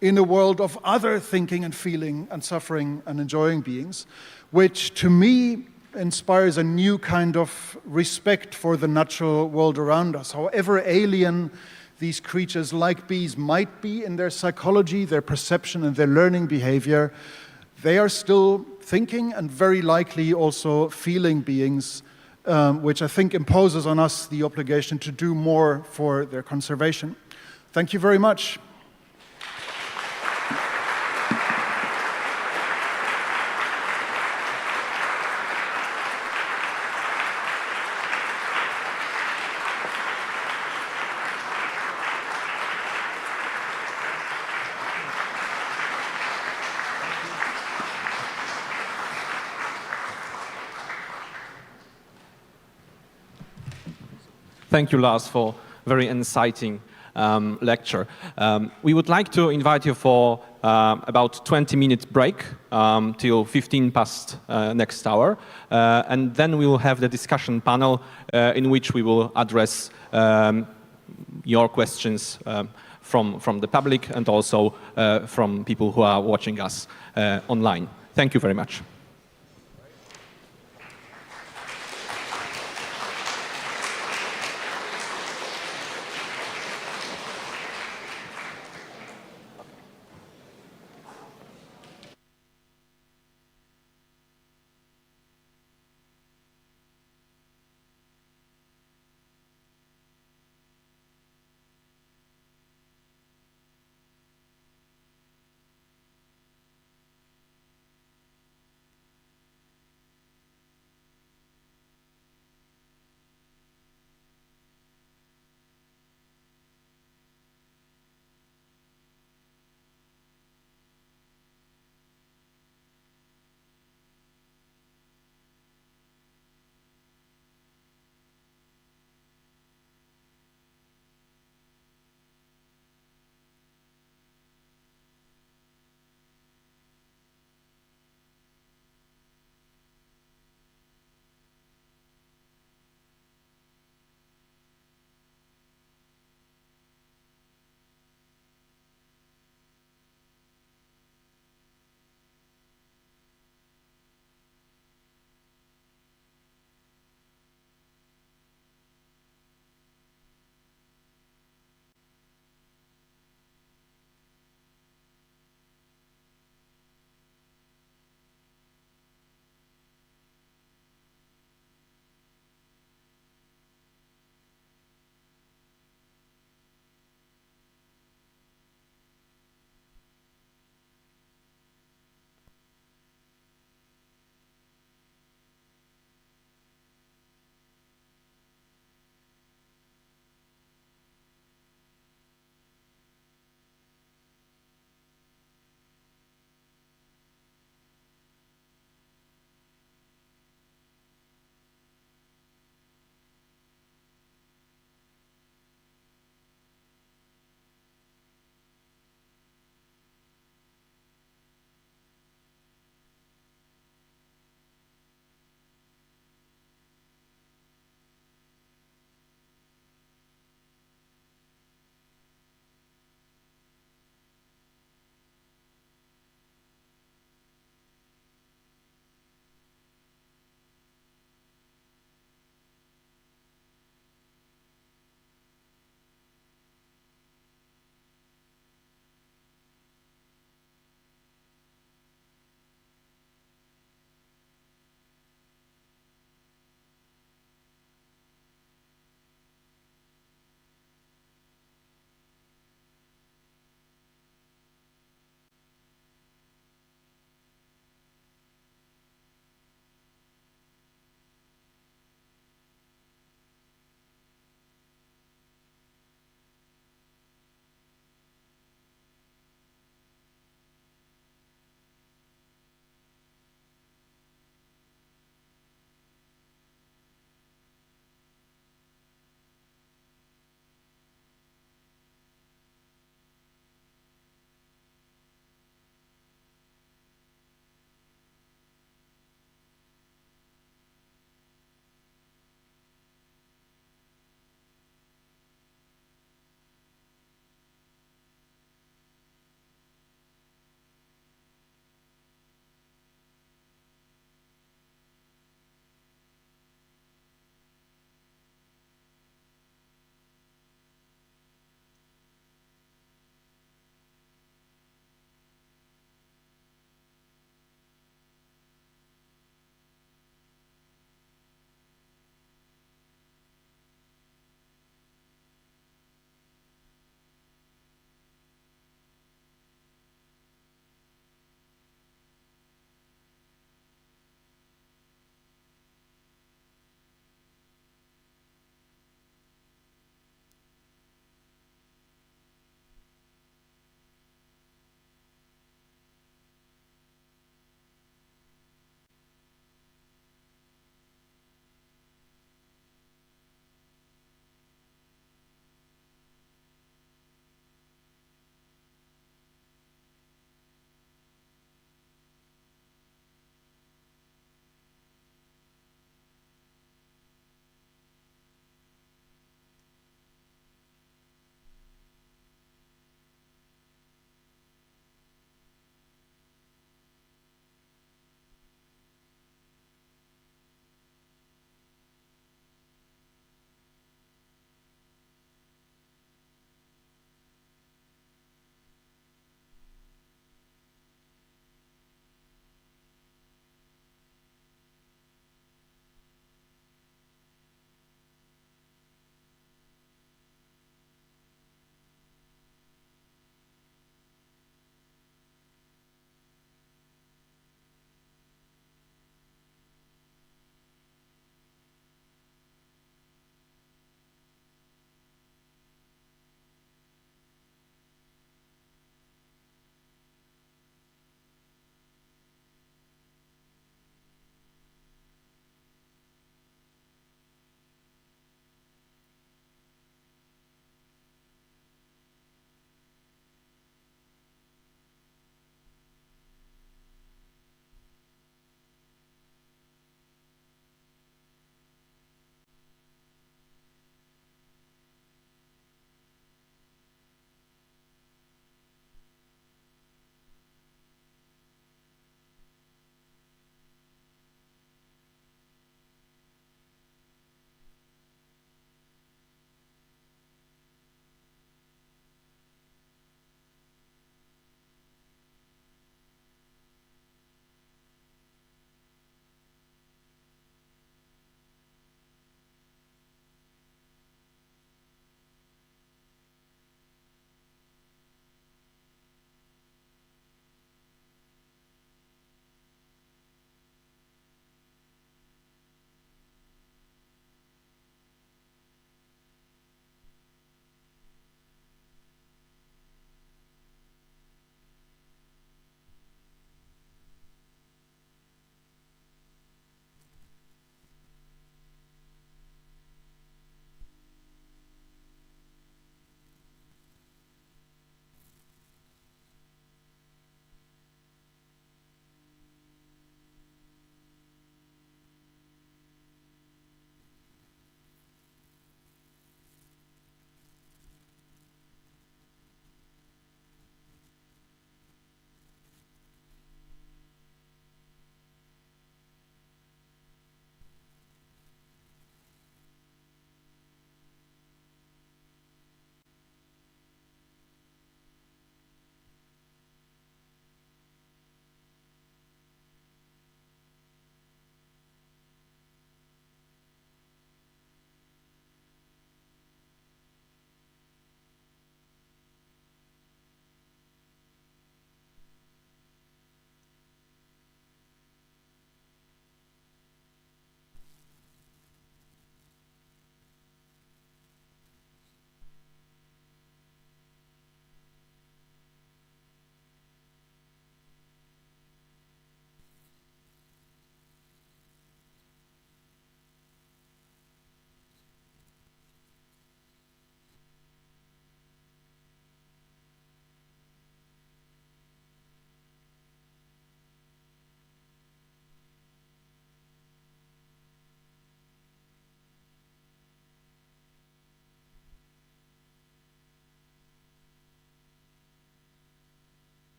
in a world of other thinking and feeling and suffering and enjoying beings, which to me inspires a new kind of respect for the natural world around us. However alien these creatures like bees might be in their psychology, their perception, and their learning behavior, they are still thinking and very likely also feeling beings, which I think imposes on us the obligation to do more for their conservation. Thank you very much. Thank you, Lars, for a very inciting lecture. We would like to invite you for about 20-minute break till 15 past next hour. And then we will have the discussion panel in which we will address your questions from the public and also from people who are watching us online. Thank you very much.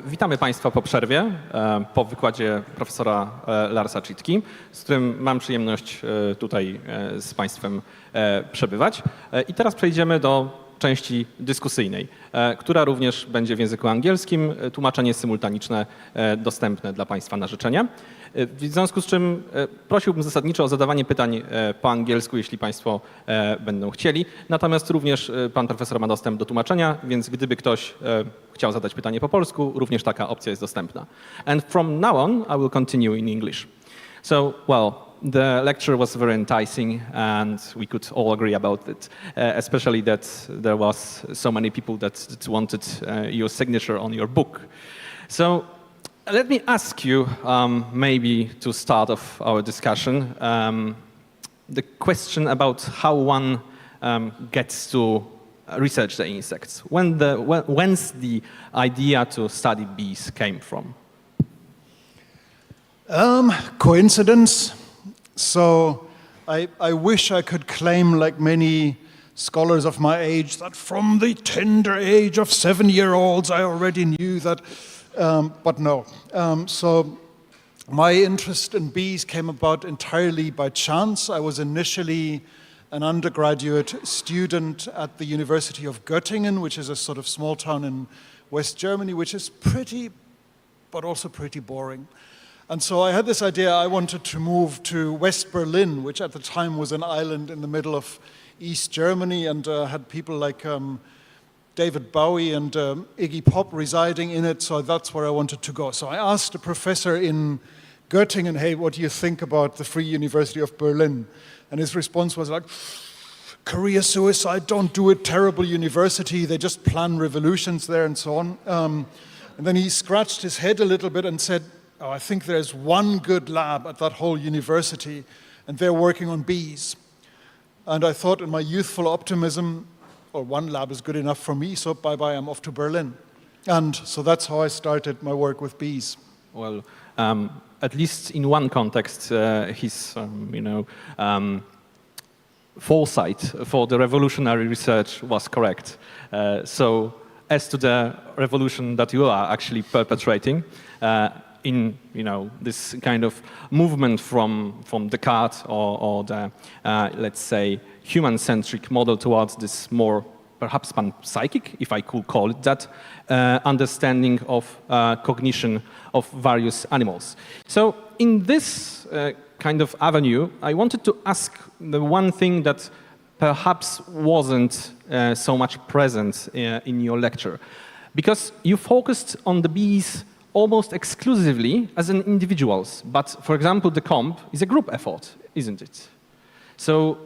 Witamy Państwa po przerwie, po wykładzie profesora Larsa Chittki, z którym mam przyjemność tutaj z Państwem przebywać. I teraz przejdziemy do części dyskusyjnej, która również będzie w języku angielskim, tłumaczenie symultaniczne dostępne dla Państwa na życzenie. W związku z czym prosiłbym zasadniczo o zadawanie pytań po angielsku, jeśli Państwo będą chcieli. Natomiast również Pan Profesor ma dostęp do tłumaczenia, więc gdyby ktoś chciał zadać pytanie po polsku, również taka opcja jest dostępna. And from now on, I will continue in English. So, well, the lecture was very enticing and we could all agree about it, especially that there was so many people that wanted your signature on your book. So, let me ask you, maybe to start off our discussion, the question about how one gets to research the insects. When's the idea to study bees came from? Coincidence. So I wish I could claim, like many scholars of my age, that from the tender age of 7-year-olds I already knew that, but no. So my interest in bees came about entirely by chance. I was initially an undergraduate student at the University of Göttingen, which is a sort of small town in West Germany, which is pretty, but also pretty boring. And so I had this idea, I wanted to move to West Berlin, which at the time was an island in the middle of East Germany, and had people like David Bowie and Iggy Pop residing in it, so that's where I wanted to go. So I asked a professor in Göttingen, hey, what do you think about the Free University of Berlin? And his response was like, career suicide, don't do it, terrible university, they just plan revolutions there and so on. And then he scratched his head a little bit and said, oh, I think there's one good lab at that whole university, and they're working on bees. And I thought in my youthful optimism, well, one lab is good enough for me, so bye-bye, I'm off to Berlin. And so that's how I started my work with bees. Well, at least in one context, his, foresight for the revolutionary research was correct. So as to the revolution that you are actually perpetrating, in this kind of movement from Descartes or the let's say human-centric model towards this more perhaps pan-psychic, if I could call it that, understanding of cognition of various animals. So in this kind of avenue, I wanted to ask the one thing that perhaps wasn't so much present in your lecture, because you focused on the bees almost exclusively as an individuals. But for example, the comb is a group effort, isn't it? So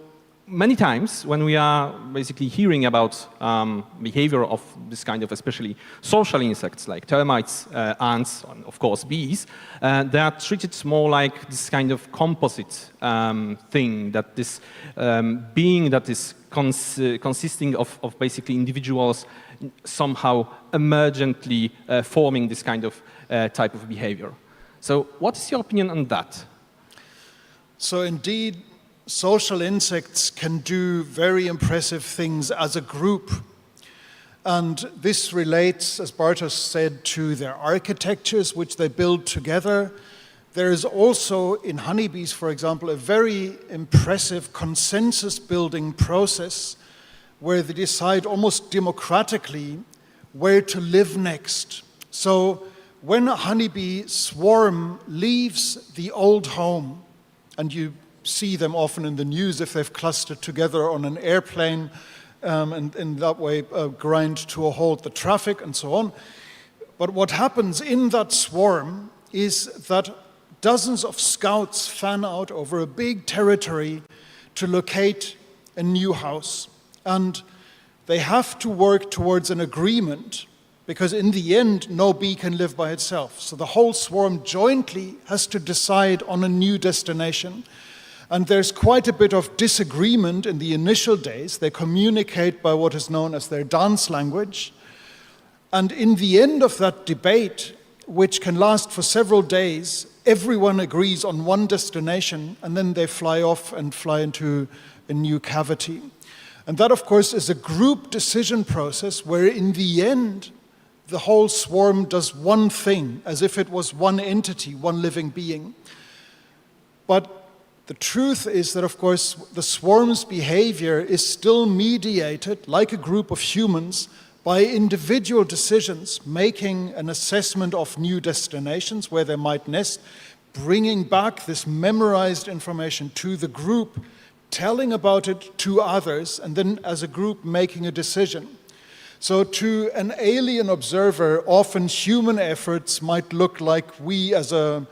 many times when we are basically hearing about behavior of this kind of especially social insects like termites, ants, and of course bees, they are treated more like this kind of composite thing, that this being that is consisting of basically individuals somehow emergently forming this kind of type of behavior. So what is your opinion on that? So indeed, social insects can do very impressive things as a group. And this relates, as Bartosz said, to their architectures, which they build together. There is also, in honeybees, for example, a very impressive consensus-building process where they decide almost democratically where to live next. So when a honeybee swarm leaves the old home, and you see them often in the news if they've clustered together on an airplane, and in that way grind to a halt the traffic and so on. But what happens in that swarm is that dozens of scouts fan out over a big territory to locate a new house. And they have to work towards an agreement, because in the end, no bee can live by itself. So the whole swarm jointly has to decide on a new destination. And there's quite a bit of disagreement in the initial days. They communicate by what is known as their dance language. And in the end of that debate, which can last for several days, everyone agrees on one destination, and then they fly off and fly into a new cavity. And that, of course, is a group decision process where in the end, the whole swarm does one thing, as if it was one entity, one living being. But the truth is that, of course, the swarm's behavior is still mediated, like a group of humans, by individual decisions, making an assessment of new destinations where they might nest, bringing back this memorized information to the group, telling about it to others, and then as a group making a decision. So to an alien observer, often human efforts might look like we as a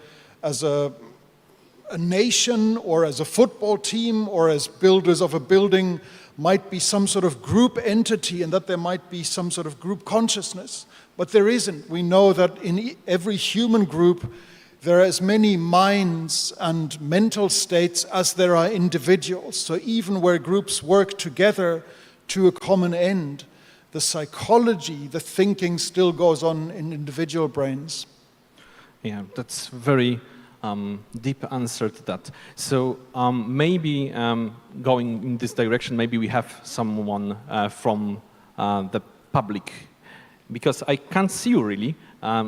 nation or as a football team or as builders of a building might be some sort of group entity, and that there might be some sort of group consciousness. But there isn't. We know that in every human group there are as many minds and mental states as there are individuals. So even where groups work together to a common end, the psychology, the thinking still goes on in individual brains. Yeah, that's very deep answer to that. So maybe going in this direction, maybe we have someone from the public, because I can't see you really.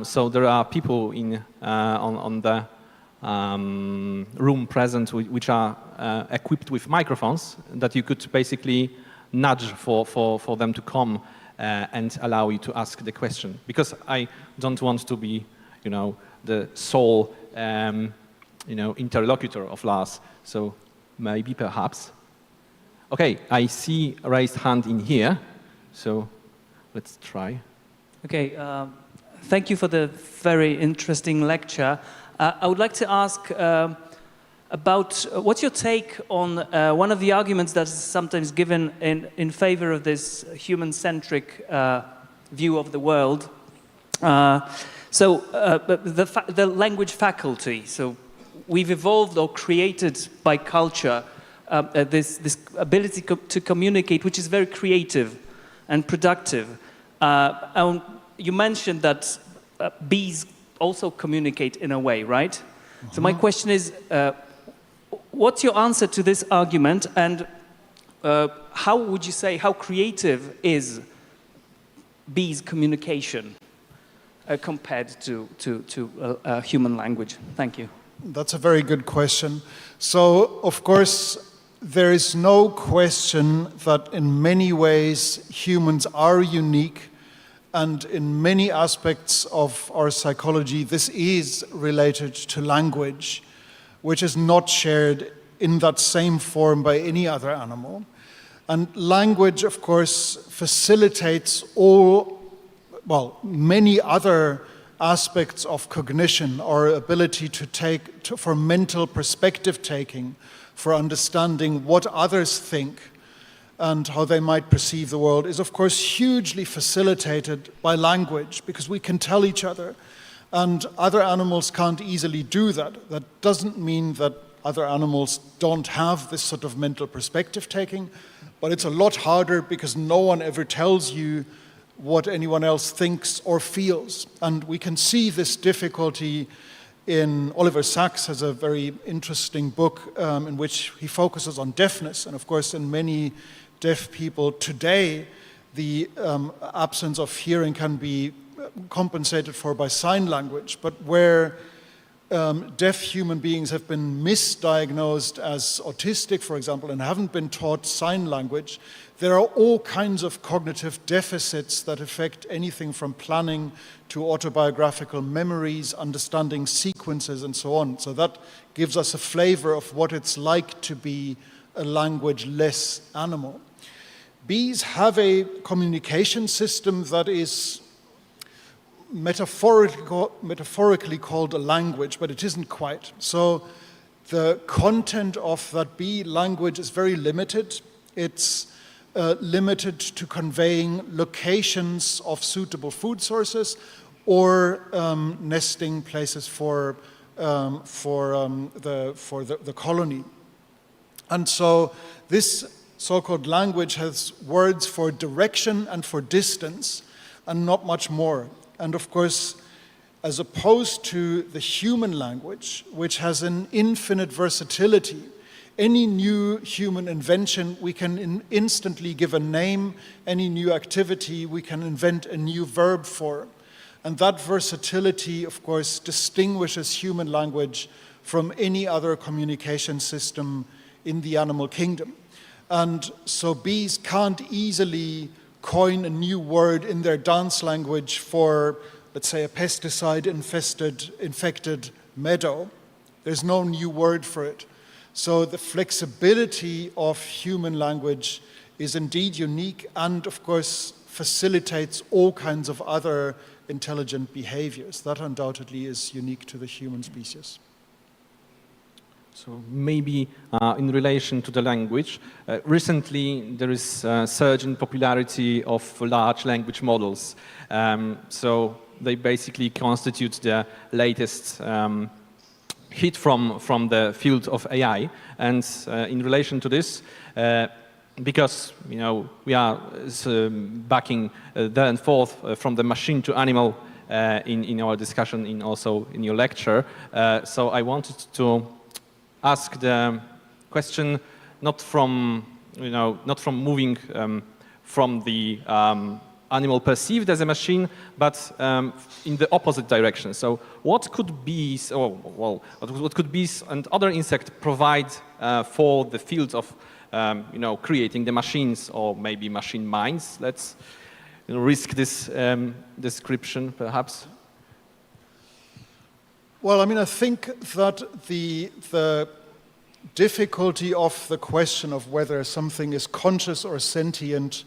So there are people in on the room present which are equipped with microphones that you could basically nudge for them to come and allow you to ask the question. Because I don't want to be, the sole interlocutor of Lars. So maybe, perhaps. Okay, I see a raised hand in here. So let's try. Okay, thank you for the very interesting lecture. I would like to ask about what's your take on one of the arguments that is sometimes given in favor of this human-centric view of the world. So the language faculty. So we've evolved or created by culture this ability to communicate, which is very creative and productive. You mentioned that bees also communicate in a way, right? Mm-hmm. So my question is, what's your answer to this argument, and how would you say, how creative is bees' communication compared to human language? Thank you. That's a very good question. So, of course, there is no question that in many ways humans are unique, and in many aspects of our psychology this is related to language, which is not shared in that same form by any other animal. And language, of course, facilitates many other aspects of cognition, our ability for mental perspective taking, for understanding what others think and how they might perceive the world, is of course hugely facilitated by language, because we can tell each other, and other animals can't easily do that. That doesn't mean that other animals don't have this sort of mental perspective taking, but it's a lot harder because no one ever tells you what anyone else thinks or feels. And we can see this difficulty in Oliver Sacks has a very interesting book in which he focuses on deafness. And of course, in many deaf people today, the absence of hearing can be compensated for by sign language. But where deaf human beings have been misdiagnosed as autistic, for example, and haven't been taught sign language, there are all kinds of cognitive deficits that affect anything from planning to autobiographical memories, understanding sequences, and so on. So that gives us a flavor of what it's like to be a language-less animal. Bees have a communication system that is metaphorically called a language, but it isn't quite. So the content of that bee language is very limited. It's limited to conveying locations of suitable food sources or nesting places for the colony. And so this so-called language has words for direction and for distance and not much more. And of course, as opposed to the human language, which has an infinite versatility, any new human invention we can instantly give a name, any new activity we can invent a new verb for. And that versatility, of course, distinguishes human language from any other communication system in the animal kingdom. And so bees can't easily coin a new word in their dance language for, let's say, a pesticide-infected meadow. There's no new word for it. So the flexibility of human language is indeed unique and, of course, facilitates all kinds of other intelligent behaviors. That undoubtedly is unique to the human species. So maybe in relation to the language, recently there is a surge in popularity of large language models. So they basically constitute the latest hit from the field of AI. And in relation to this, because we are backing there and forth from the machine to animal in our discussion, also in your lecture, so I wanted to ask the question not from moving from the animal perceived as a machine, but in the opposite direction. So what could bees, what could bees and other insects provide for the field of creating the machines, or maybe machine minds? Let's risk this description, perhaps. Well, I think that the difficulty of the question of whether something is conscious or sentient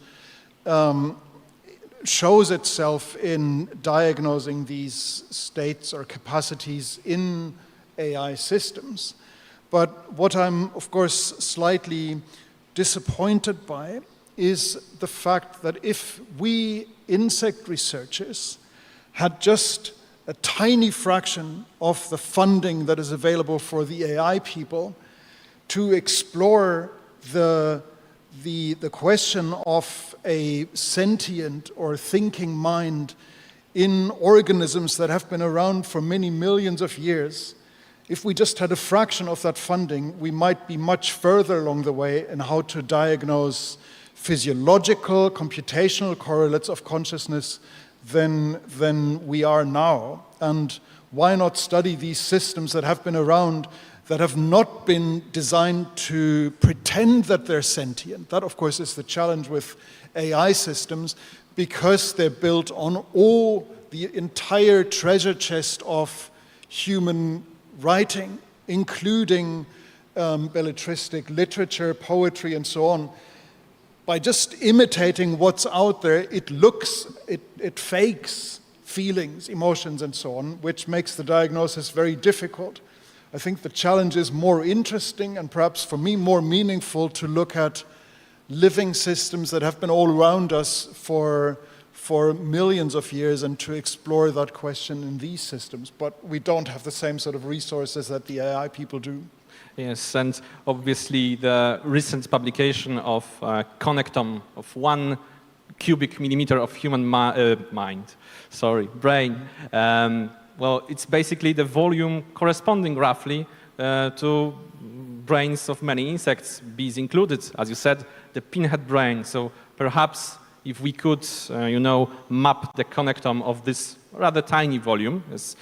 shows itself in diagnosing these states or capacities in AI systems. But what I'm, of course, slightly disappointed by is the fact that if we insect researchers had just a tiny fraction of the funding that is available for the AI people to explore the question of a sentient or thinking mind in organisms that have been around for many millions of years, if we just had a fraction of that funding, we might be much further along the way in how to diagnose physiological, computational correlates of consciousness than we are now. And why not study these systems that have been around, that have not been designed to pretend that they're sentient? That, of course, is the challenge with AI systems, because they're built on the entire treasure chest of human writing, including belletristic literature, poetry, and so on. By just imitating what's out there, it fakes feelings, emotions, and so on, which makes the diagnosis very difficult. I think the challenge is more interesting and perhaps for me more meaningful to look at living systems that have been all around us for millions of years and to explore that question in these systems. But we don't have the same sort of resources that the AI people do. Yes, and obviously the recent publication of connectome of 1 cubic millimeter of human brain. Well, it's basically the volume corresponding roughly to brains of many insects, bees included, as you said, the pinhead brain. So perhaps if we could, map the connectome of this rather tiny volume, is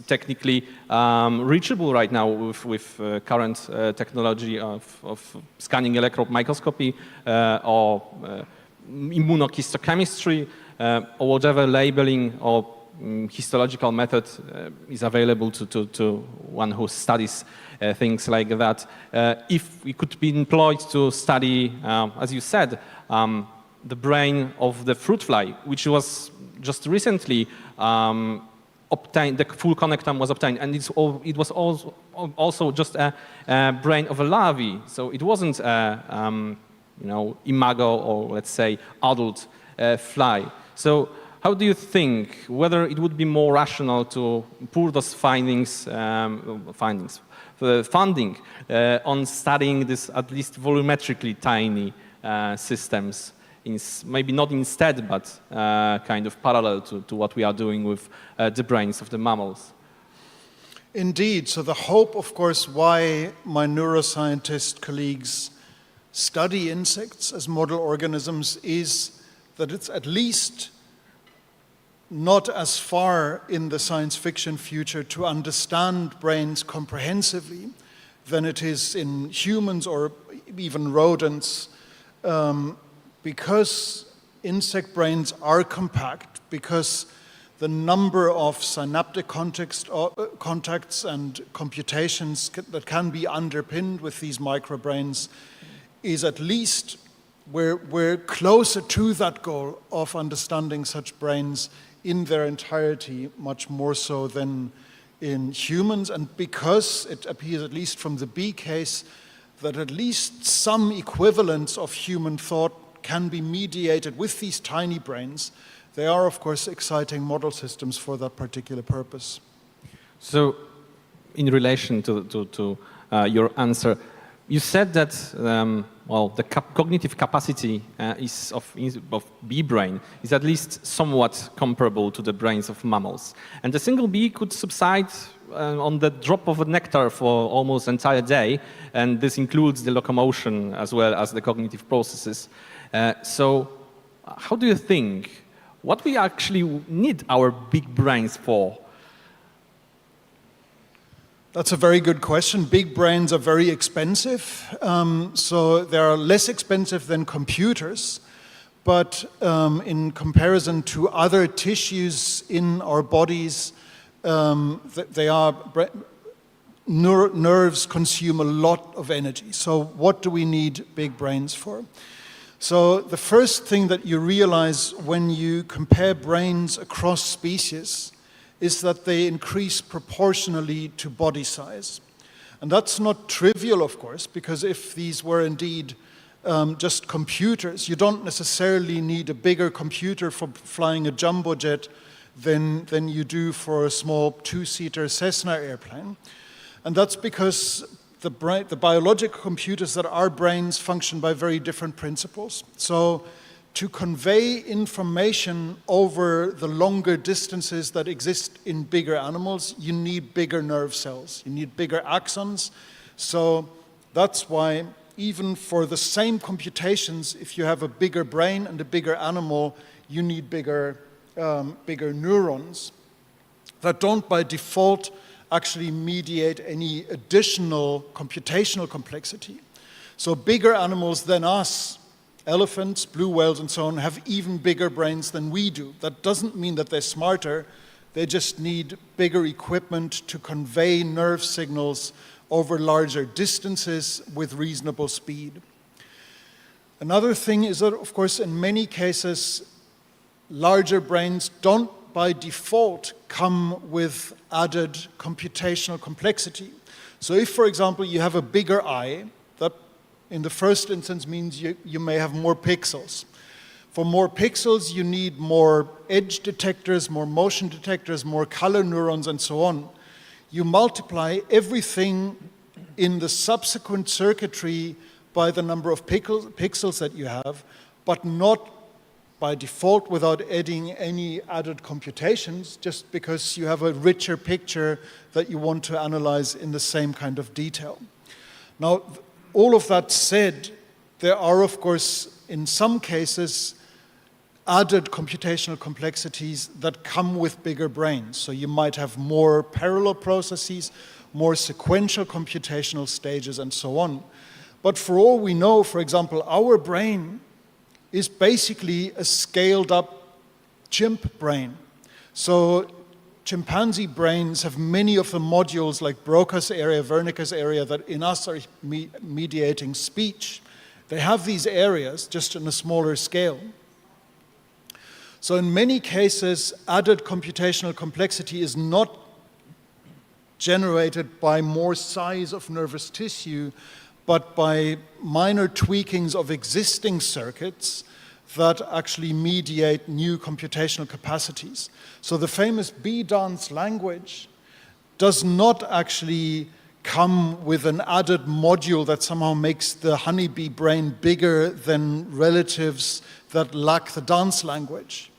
technically reachable right now with current technology of scanning electron microscopy or immunohistochemistry or whatever labeling or histological method is available to one who studies things like that. If we could be employed to study, as you said, the brain of the fruit fly, which was just recently obtained, the full connectome was obtained, and it was also just a brain of a larvae, so it wasn't imago or, let's say, adult fly. So how do you think whether it would be more rational to pour those funding on studying this at least volumetrically tiny systems, maybe not instead, but kind of parallel to what we are doing with the brains of the mammals? Indeed. So the hope, of course, why my neuroscientist colleagues study insects as model organisms is that it's at least not as far in the science fiction future to understand brains comprehensively than it is in humans or even rodents, because insect brains are compact, because the number of synaptic contacts and computations that can be underpinned with these microbrains is at least, we're closer to that goal of understanding such brains in their entirety, much more so than in humans. And because it appears, at least from the bee case, that at least some equivalence of human thought can be mediated with these tiny brains, they are, of course, exciting model systems for that particular purpose. So, in relation to your answer, you said that well, the cognitive capacity of bee brain is at least somewhat comparable to the brains of mammals, and a single bee could subside on the drop of a nectar for almost an entire day, and this includes the locomotion as well as the cognitive processes. So, how do you think? What we actually need our big brains for? That's a very good question. Big brains are very expensive. So they are less expensive than computers. But in comparison to other tissues in our bodies, nerves consume a lot of energy. So what do we need big brains for? So the first thing that you realize when you compare brains across species is that they increase proportionally to body size. And that's not trivial, of course, because if these were indeed just computers, you don't necessarily need a bigger computer for flying a jumbo jet than you do for a small two-seater Cessna airplane. And that's because the biological computers that are brains function by very different principles. So to convey information over the longer distances that exist in bigger animals, you need bigger nerve cells, you need bigger axons. So that's why even for the same computations, if you have a bigger brain and a bigger animal, you need bigger neurons that don't by default actually mediate any additional computational complexity. So bigger animals than us, elephants, blue whales and so on, have even bigger brains than we do. That doesn't mean that they're smarter, they just need bigger equipment to convey nerve signals over larger distances with reasonable speed. Another thing is that, of course, in many cases, larger brains don't by default come with added computational complexity. So if, for example, you have a bigger eye, that in the first instance means you may have more pixels. For more pixels, you need more edge detectors, more motion detectors, more color neurons, and so on. You multiply everything in the subsequent circuitry by the number of pixels that you have, but not by default without adding any added computations, just because you have a richer picture that you want to analyze in the same kind of detail. Now, all of that said, there are, of course, in some cases, added computational complexities that come with bigger brains. So you might have more parallel processes, more sequential computational stages, and so on. But for all we know, for example, our brain is basically a scaled-up chimp brain. So chimpanzee brains have many of the modules like Broca's area, Wernicke's area, that in us are mediating speech. They have these areas just on a smaller scale. So in many cases, added computational complexity is not generated by more size of nervous tissue, but by minor tweakings of existing circuits that actually mediate new computational capacities. So the famous bee dance language does not actually come with an added module that somehow makes the honeybee brain bigger than relatives that lack the dance language.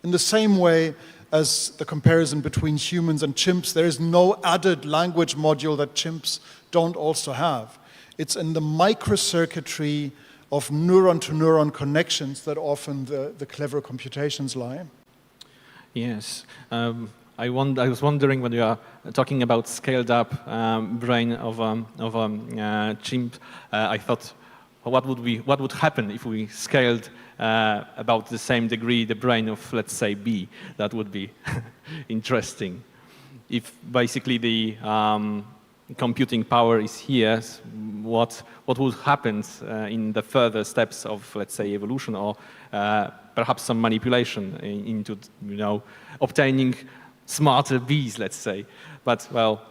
In the same way as the comparison between humans and chimps, there is no added language module that chimps don't also have. It's in the microcircuitry of neuron-to-neuron connections that often the clever computations lie. Yes. I was wondering when you are talking about scaled up brain of a chimp. I thought, what would happen if we scaled about the same degree the brain of, let's say, bee? That would be interesting. If basically the computing power is here, what would happen in the further steps of, let's say, evolution, or perhaps some manipulation into, obtaining smarter bees, let's say. But, well,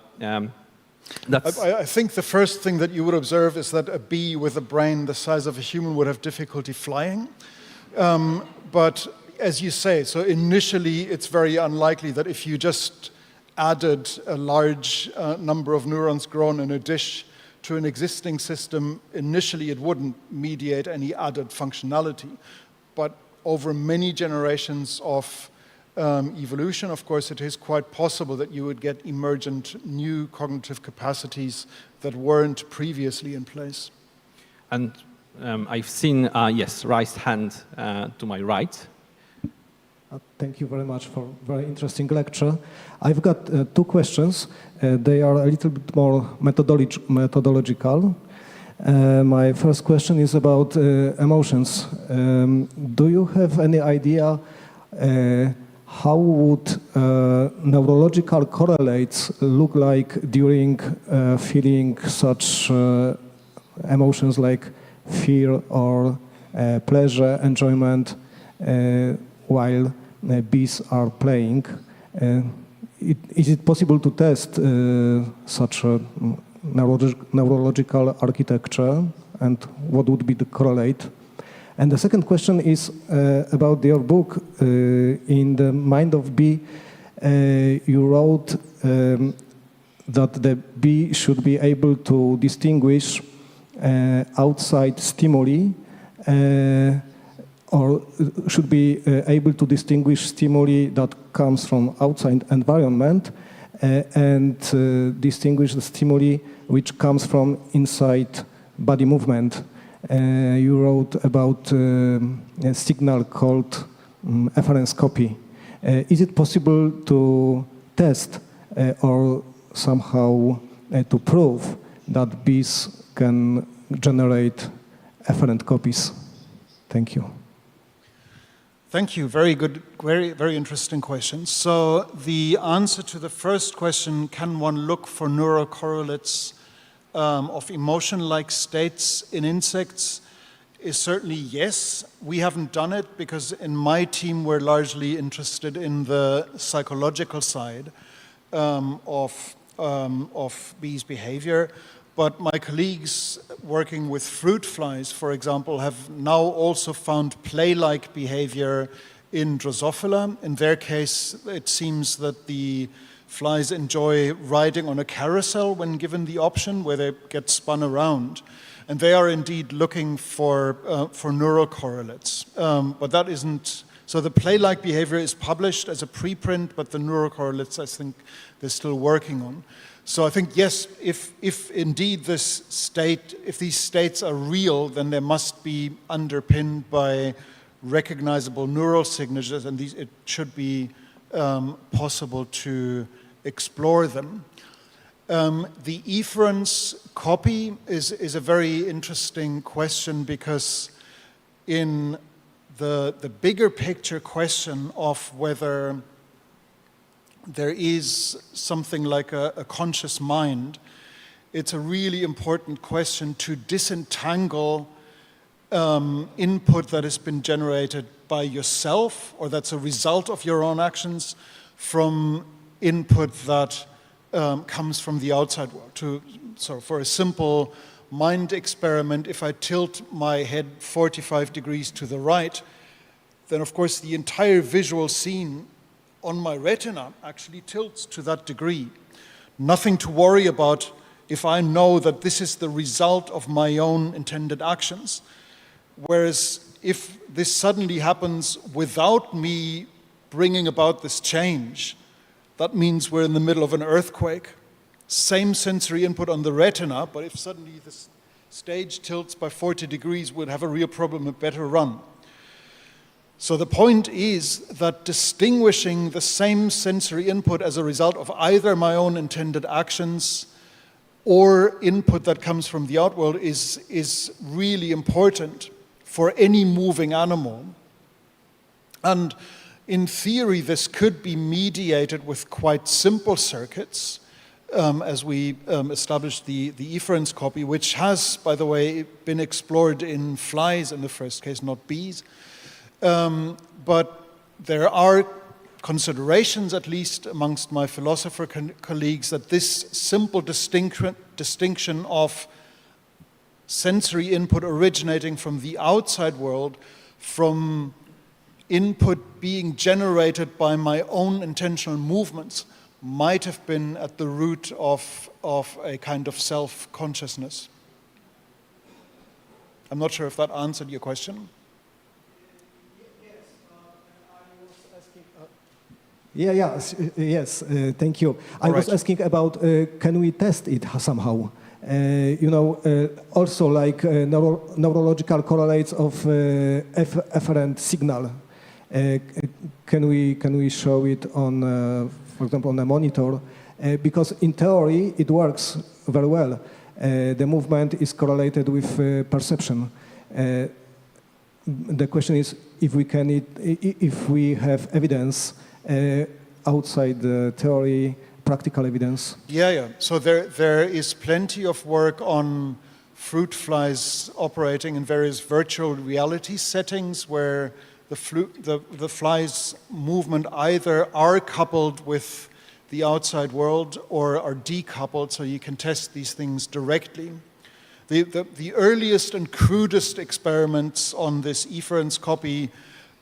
that's... I think the first thing that you would observe is that a bee with a brain the size of a human would have difficulty flying. But as you say, so initially it's very unlikely that if you just added a large number of neurons grown in a dish to an existing system, initially it wouldn't mediate any added functionality. But over many generations of evolution, of course, it is quite possible that you would get emergent new cognitive capacities that weren't previously in place. And I've seen, yes, raised hand to my right. Thank you very much for a very interesting lecture. I've got two questions. They are a little bit more methodological. My first question is about emotions. Do you have any idea how would neurological correlates look like during feeling such emotions like fear or pleasure, enjoyment, while bees are playing? Is it possible to test such a neurological architecture, and what would be the correlate? And the second question is about your book. In The Mind of Bee, you wrote that the bee should be able to distinguish outside stimuli, or should be able to distinguish stimuli that comes from outside environment and distinguish the stimuli which comes from inside body movement. You wrote about a signal called efference copy. Is it possible to test or somehow to prove that bees can generate efferent copies? Thank you. Thank you. Very good, very interesting questions. So the answer to the first question, can one look for neural correlates of emotion-like states in insects, is certainly yes. We haven't done it because in my team we're largely interested in the psychological side of bees' behavior. But my colleagues working with fruit flies, for example, have now also found play-like behavior in Drosophila. In their case, it seems that the flies enjoy riding on a carousel when given the option, where they get spun around. And they are indeed looking for neural correlates. But that isn't... So the play-like behavior is published as a preprint, but the neural correlates, I think, they're still working on. So I think, yes, if indeed this state, if these states are real, then they must be underpinned by recognizable neural signatures, and it should be possible to explore them. The efference copy is a very interesting question, because in the bigger picture question of whether there is something like a conscious mind, it's a really important question to disentangle input that has been generated by yourself, or that's a result of your own actions, from input that comes from the outside world. So for a simple mind experiment, if I tilt my head 45 degrees to the right, then of course the entire visual scene on my retina actually tilts to that degree. Nothing to worry about if I know that this is the result of my own intended actions. Whereas if this suddenly happens without me bringing about this change, that means we're in the middle of an earthquake. Same sensory input on the retina, but if suddenly this stage tilts by 40 degrees, we'd have a real problem, a better run. So the point is that distinguishing the same sensory input as a result of either my own intended actions or input that comes from the outworld is really important for any moving animal. And in theory, this could be mediated with quite simple circuits, as we established the efference copy, which has, by the way, been explored in flies in the first case, not bees. But there are considerations, at least amongst my philosopher colleagues, that this simple distinction of sensory input originating from the outside world from input being generated by my own intentional movements might have been at the root of a kind of self-consciousness. I'm not sure if that answered your question. Yes, thank you. I was asking about, can we test it somehow? Also like neurological correlates of efferent signal. Can we show it on, for example, on a monitor? Because in theory, it works very well. The movement is correlated with perception. The question is if we have evidence outside the theory, practical evidence. Yeah. So there is plenty of work on fruit flies operating in various virtual reality settings where the fly's movement either are coupled with the outside world or are decoupled, so you can test these things directly. The earliest and crudest experiments on this efference copy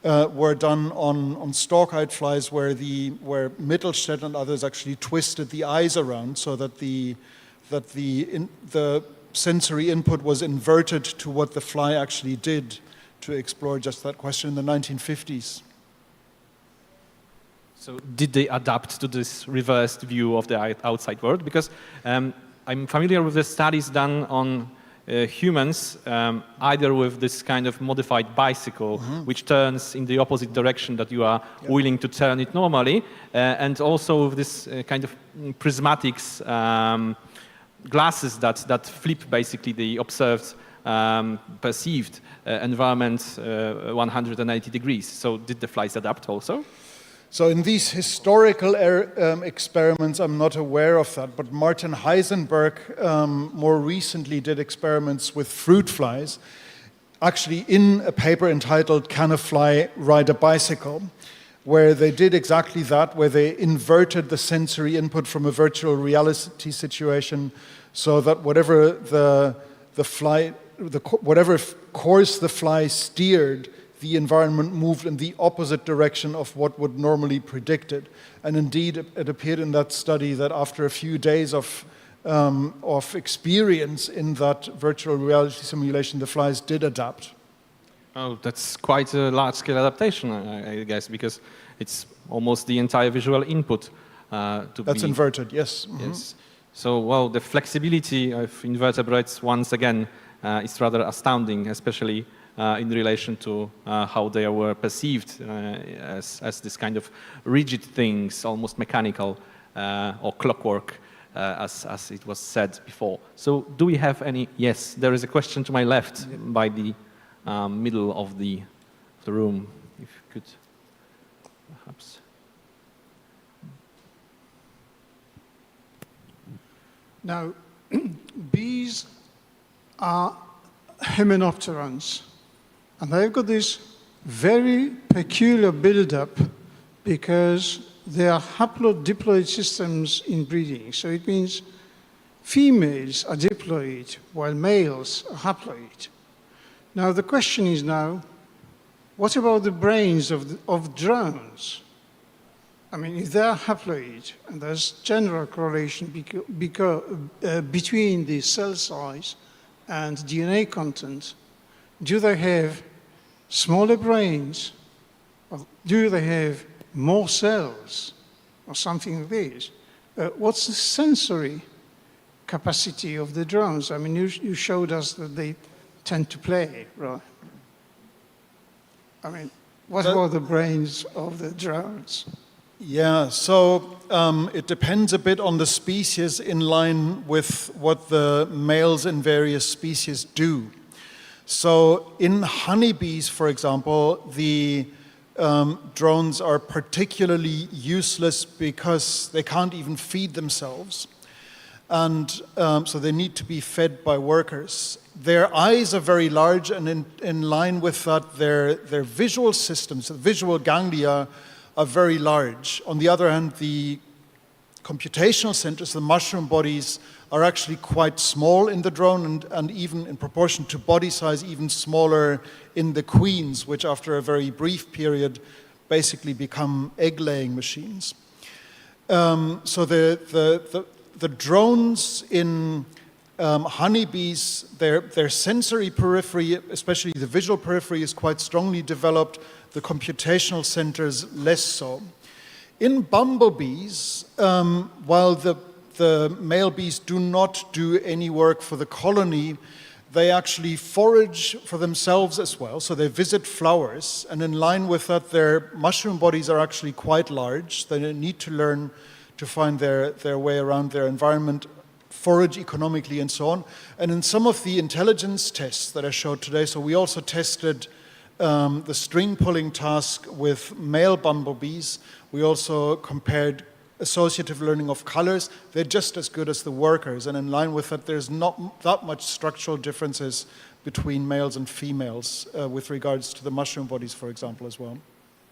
were done on stalk-eyed flies where Mittelstädt and others actually twisted the eyes around so that the sensory input was inverted to what the fly actually did, to explore just that question in the 1950s. So did they adapt to this reversed view of the outside world? Because I'm familiar with the studies done on humans, either with this kind of modified bicycle, which turns in the opposite direction that you are willing to turn it normally, and also with this kind of prismatics glasses that flip basically the observed perceived environment 180 degrees. So did the flies adapt also? So in these historical experiments, I'm not aware of that, but Martin Heisenberg more recently did experiments with fruit flies, actually in a paper entitled Can a Fly Ride a Bicycle?, where they did exactly that, where they inverted the sensory input from a virtual reality situation so that whatever whatever course the fly steered, the environment moved in the opposite direction of what would normally predict it. And indeed, it appeared in that study that after a few days of experience in that virtual reality simulation, the flies did adapt. Oh, that's quite a large-scale adaptation, I guess, because it's almost the entire visual input That's inverted, yes. Mm-hmm. Yes. So, well, the flexibility of invertebrates, once again, is rather astounding, especially in relation to how they were perceived as this kind of rigid things, almost mechanical or clockwork, as it was said before. So do we have any? Yes, there is a question to my left by the middle of the room, if you could perhaps. Now, bees are hymenopterans, and they've got this very peculiar build-up because they are haplodiploid systems in breeding. So it means females are diploid while males are haploid. Now the question is now, what about the brains of drones? I mean, if they're haploid, and there's general correlation between the cell size and DNA content, do they have smaller brains, or do they have more cells, or something like this? What's the sensory capacity of the drones? I mean, you showed us that they tend to play, right? I mean, What about the brains of the drones? Yeah, so it depends a bit on the species in line with what the males in various species do. So in honeybees, for example, the drones are particularly useless because they can't even feed themselves. And so they need to be fed by workers. Their eyes are very large, and in line with that, their visual systems, the visual ganglia, are very large. On the other hand, the computational centers, the mushroom bodies, are actually quite small in the drone, and even in proportion to body size, even smaller in the queens, which after a very brief period basically become egg-laying machines. So the drones in honeybees, their sensory periphery, especially the visual periphery, is quite strongly developed. The computational centers less so. In bumblebees, while the male bees do not do any work for the colony, they actually forage for themselves as well. So they visit flowers, and in line with that, their mushroom bodies are actually quite large. They need to learn to find their way around their environment, forage economically, and so on. And in some of the intelligence tests that I showed today, so we also tested the string pulling task with male bumblebees. We also compared associative learning of colors. They're just as good as the workers, and in line with that, there's not that much structural differences between males and females with regards to the mushroom bodies, for example, as well,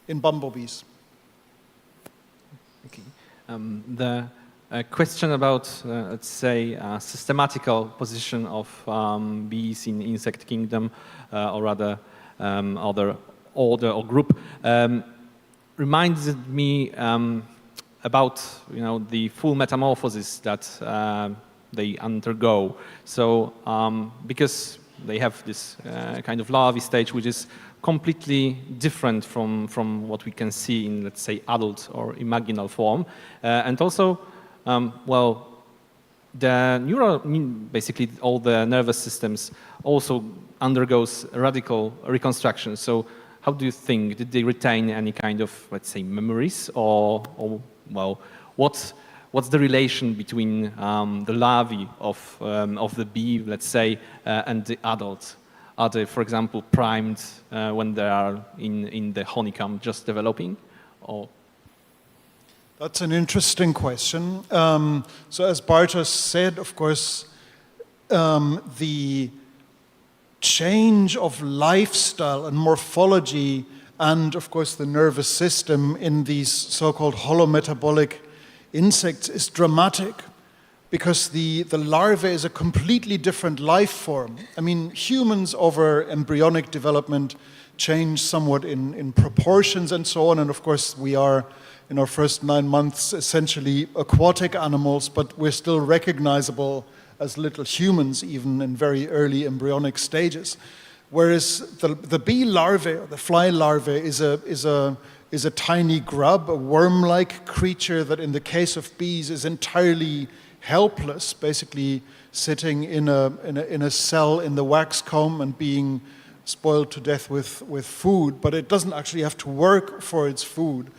in bumblebees. Okay. The question about, let's say, systematical position of bees in insect kingdom, or rather other order or group, reminded me about the full metamorphosis that they undergo. So because they have this kind of larvae stage, which is completely different from what we can see in, let's say, adult or imaginal form, and also, well, basically all the nervous systems also undergoes radical reconstruction. So how do you think, did they retain any kind of, let's say, memories, or well, what's the relation between the larvae of the bee, let's say, and the adult? Are they, for example, primed when they are in the honeycomb just developing, or? That's an interesting question. So as Bartosz said, of course, the change of lifestyle and morphology and, of course, the nervous system in these so-called holometabolic insects is dramatic, because the larvae is a completely different life form. I mean, humans over embryonic development change somewhat in proportions and so on, and of course we are, in our first 9 months, essentially aquatic animals, but we're still recognizable as little humans, even in very early embryonic stages. Whereas the bee larvae, or the fly larvae, is a tiny grub, a worm-like creature that in the case of bees is entirely helpless, basically sitting in a cell in the wax comb and being spoiled to death with food, but it doesn't actually have to work for its food.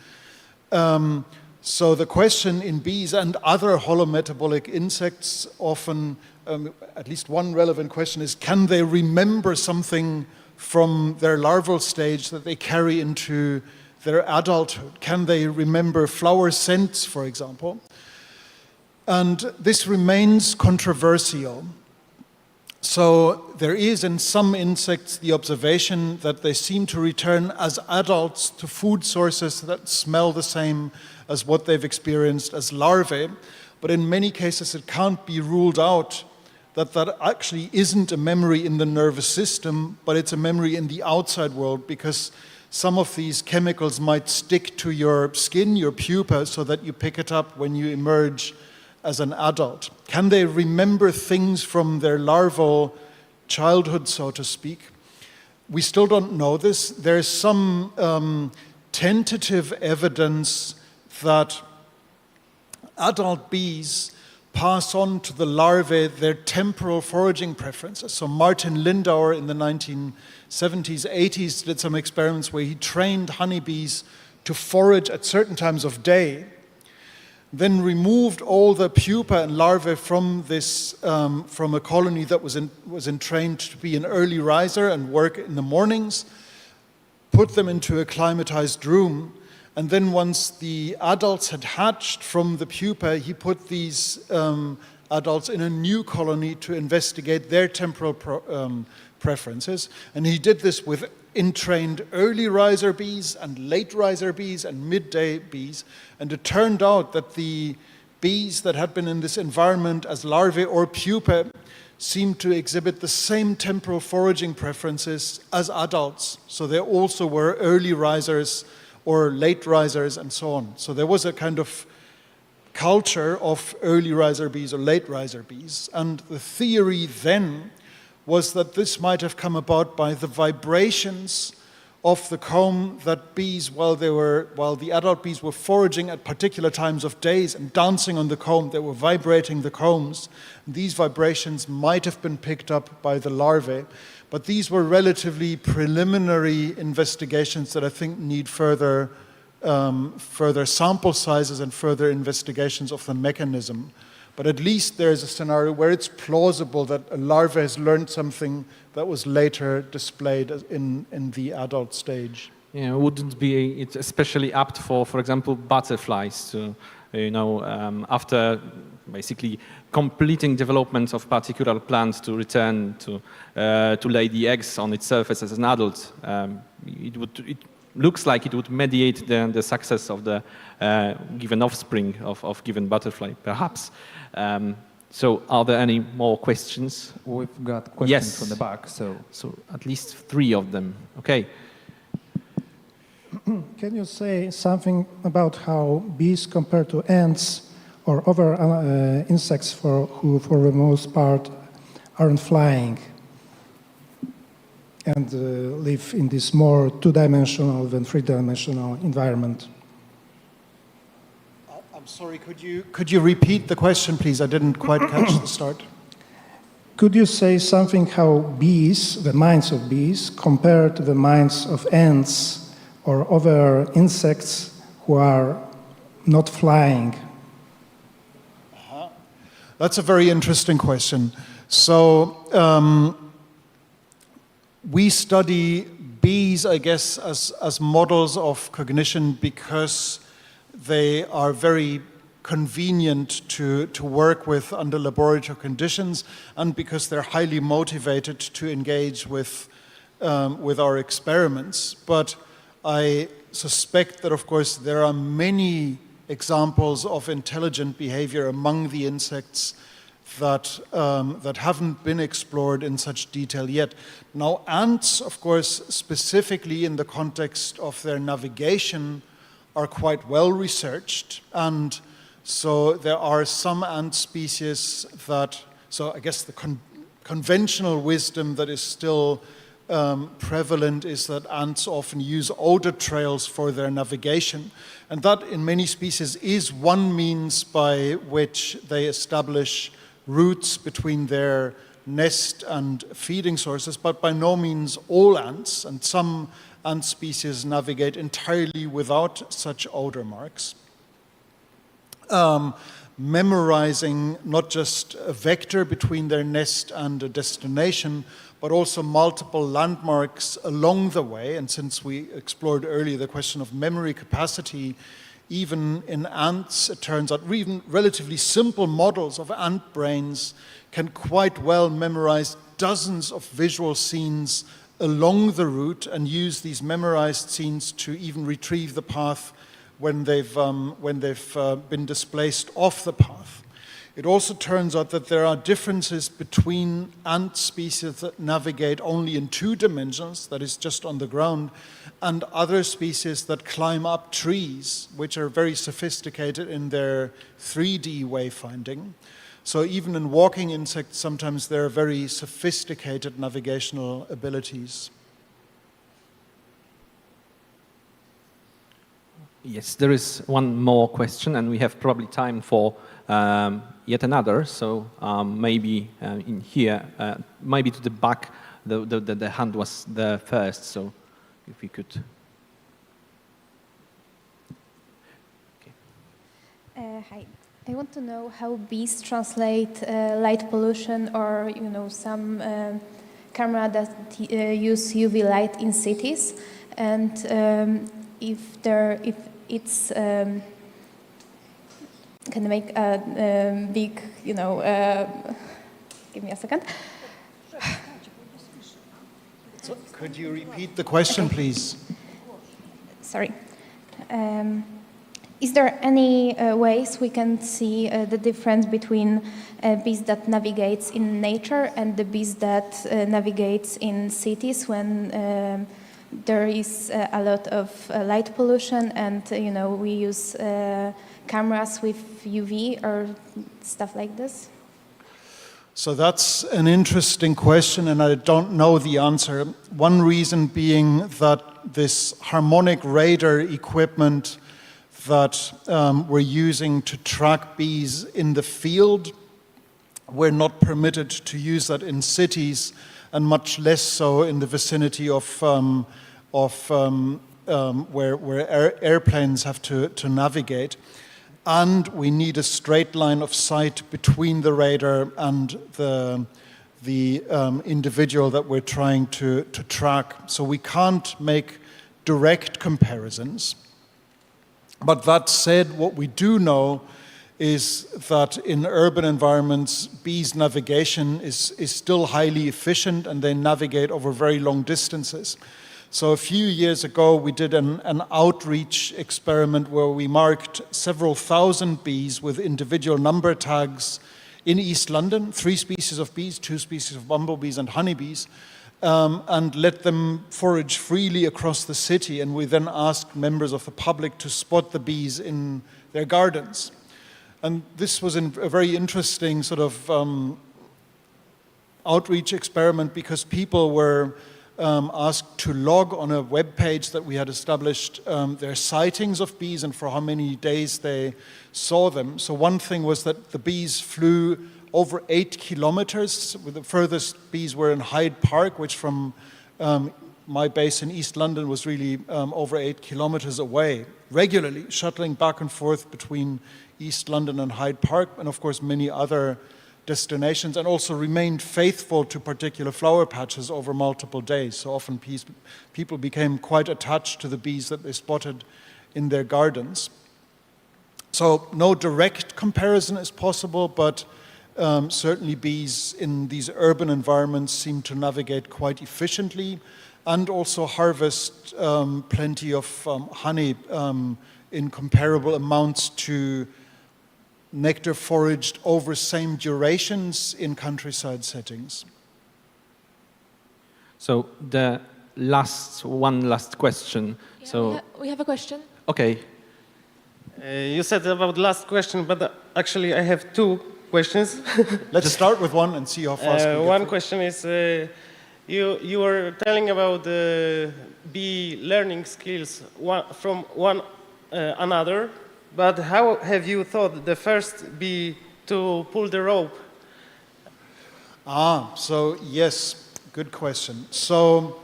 So the question in bees and other holometabolic insects often, at least one relevant question is, can they remember something from their larval stage that they carry into their adulthood? Can they remember flower scents, for example? And this remains controversial. So there is in some insects the observation that they seem to return as adults to food sources that smell the same as what they've experienced as larvae. But in many cases it can't be ruled out that that actually isn't a memory in the nervous system, but it's a memory in the outside world, because some of these chemicals might stick to your skin, your pupa, so that you pick it up when you emerge as an adult. Can they remember things from their larval childhood, so to speak? We still don't know this. There's some tentative evidence that adult bees pass on to the larvae their temporal foraging preferences. So Martin Lindauer in the 1970s, 80s did some experiments where he trained honeybees to forage at certain times of day, then removed all the pupa and larvae from from a colony that was entrained to be an early riser and work in the mornings, put them into a climatized room, and then once the adults had hatched from the pupa, he put these adults in a new colony to investigate their temporal preferences. And he did this with entrained early riser bees and late riser bees and midday bees. And it turned out that the bees that had been in this environment as larvae or pupa seemed to exhibit the same temporal foraging preferences as adults. So they also were early risers or late risers and so on. So there was a kind of culture of early riser bees or late riser bees. And the theory then was that this might have come about by the vibrations of the comb that bees, while the adult bees were foraging at particular times of days and dancing on the comb, they were vibrating the combs. These vibrations might have been picked up by the larvae, but these were relatively preliminary investigations that I think need further sample sizes and further investigations of the mechanism. But at least there's a scenario where it's plausible that a larva has learned something that was later displayed in the adult stage. Yeah, wouldn't be it especially apt for example, butterflies to, after basically completing development of particular plants to return to lay the eggs on its surface as an adult. It looks like it would mediate the success of the given offspring of given butterfly, perhaps. So are there any more questions? We've got questions from the back. So at least 3 of them. Okay. Can you say something about how bees compare to ants or other insects who for the most part aren't flying and live in this more two-dimensional than three-dimensional environment? I'm sorry, could you repeat the question, please? I didn't quite catch the start. Could you say something how bees, the minds of bees, compare to the minds of ants or other insects who are not flying? That's a very interesting question. So we study bees, I guess, as models of cognition because they are very convenient to work with under laboratory conditions and because they're highly motivated to engage with our experiments. But I suspect that, of course, there are many examples of intelligent behavior among the insects that haven't been explored in such detail yet. Now, ants, of course, specifically in the context of their navigation, are quite well researched, and so there are some ant species that, so I guess the conventional wisdom that is still prevalent is that ants often use odor trails for their navigation, and that in many species is one means by which they establish routes between their nest and feeding sources, but by no means all ants, and some ant species navigate entirely without such odor marks. Memorizing not just a vector between their nest and a destination, but also multiple landmarks along the way. And since we explored earlier the question of memory capacity, even in ants, it turns out even relatively simple models of ant brains can quite well memorize dozens of visual scenes along the route and use these memorized scenes to even retrieve the path when they've been displaced off the path. It also turns out that there are differences between ant species that navigate only in 2 dimensions, that is just on the ground, and other species that climb up trees, which are very sophisticated in their 3D wayfinding. So even in walking insects, sometimes there are very sophisticated navigational abilities. Yes, there is one more question, and we have probably time for yet another. So maybe in here, maybe to the back, the hand was there first. So if we could. Hi. I want to know how bees translate light pollution, or some camera that use UV light in cities, and if it's can make a big, give me a second. So could you repeat the question, please? Sorry. Is there any ways we can see the difference between bees that navigates in nature and the bees that navigates in cities when there is a lot of light pollution and we use cameras with UV or stuff like this? So that's an interesting question, and I don't know the answer. One reason being that this harmonic radar equipment that we're using to track bees in the field, we're not permitted to use that in cities, and much less so in the vicinity of where airplanes have to navigate. And we need a straight line of sight between the radar and the individual that we're trying to track. So we can't make direct comparisons. But that said, what we do know is that in urban environments, bees' navigation is still highly efficient, and they navigate over very long distances. So a few years ago, we did an outreach experiment where we marked several thousand bees with individual number tags in East London, 3 species of bees, 2 species of bumblebees and honeybees, and let them forage freely across the city. And we then asked members of the public to spot the bees in their gardens. And this was a very interesting sort of outreach experiment, because people were asked to log on a web page that we had established their sightings of bees and for how many days they saw them. So one thing was that the bees flew over 8 kilometers. The furthest bees were in Hyde Park, which from my base in East London was really over 8 kilometers away, regularly shuttling back and forth between East London and Hyde Park, and of course many other destinations, and also remained faithful to particular flower patches over multiple days. So often people became quite attached to the bees that they spotted in their gardens. So no direct comparison is possible, but certainly bees in these urban environments seem to navigate quite efficiently and also harvest plenty of honey in comparable amounts to nectar foraged over same durations in countryside settings. So the one last question. Yeah, so we have a question. Okay. You said about the last question, but actually I have 2 questions. Let's start with one and see how fast we get one through. question is, you were telling about bee learning skills from one another, but how have you thought the first bee to pull the rope? So yes, good question. So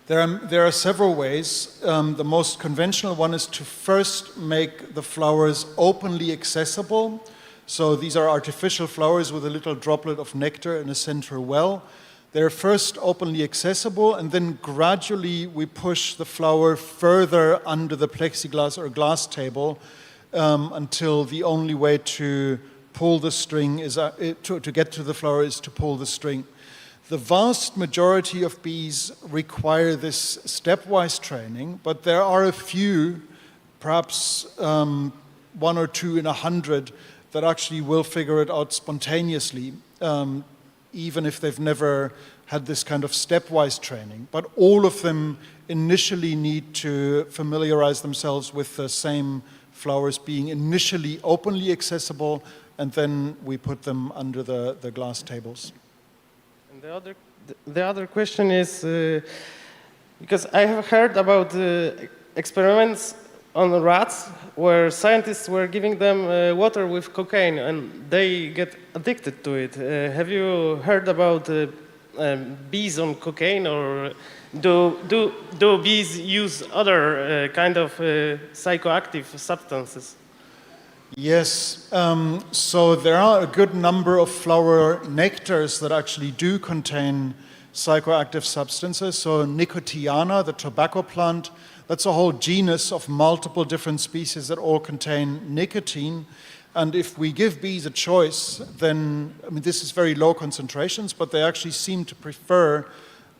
there are several ways. The most conventional one is to first make the flowers openly accessible. So these are artificial flowers with a little droplet of nectar in a central well. They're first openly accessible, and then gradually we push the flower further under the plexiglass or glass table until the only way to pull the string is to get to the flower is to pull the string. The vast majority of bees require this stepwise training, but there are a few, perhaps 1 or 2 in 100, that actually will figure it out spontaneously, even if they've never had this kind of stepwise training. But all of them initially need to familiarize themselves with the same flowers being initially openly accessible, and then we put them under the glass tables. And the other question is, because I have heard about experiments on rats where scientists were giving them water with cocaine and they get addicted to it. Have you heard about bees on cocaine, or do bees use other kind of psychoactive substances? Yes, so there are a good number of flower nectars that actually do contain psychoactive substances. So Nicotiana, the tobacco plant, that's a whole genus of multiple different species that all contain nicotine. And if we give bees a choice, then, I mean, this is very low concentrations, but they actually seem to prefer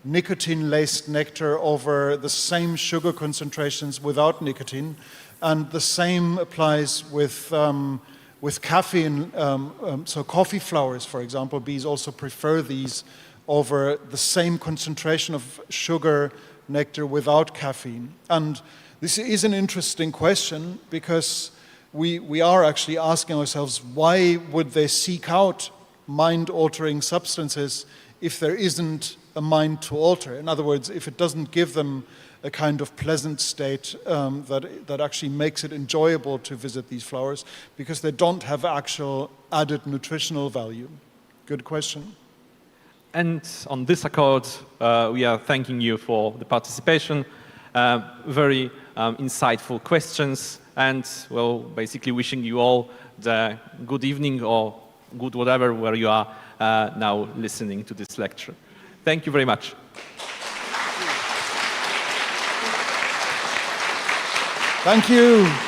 nicotine-laced nectar over the same sugar concentrations without nicotine. And the same applies with caffeine. So coffee flowers, for example, bees also prefer these over the same concentration of sugar nectar without caffeine. And this is an interesting question because we are actually asking ourselves, why would they seek out mind-altering substances if there isn't a mind to alter? In other words, if it doesn't give them a kind of pleasant state that actually makes it enjoyable to visit these flowers, because they don't have actual added nutritional value. Good question. And on this accord, we are thanking you for the participation, very insightful questions, and, well, basically wishing you all the good evening or good whatever where you are now listening to this lecture. Thank you very much. Thank you.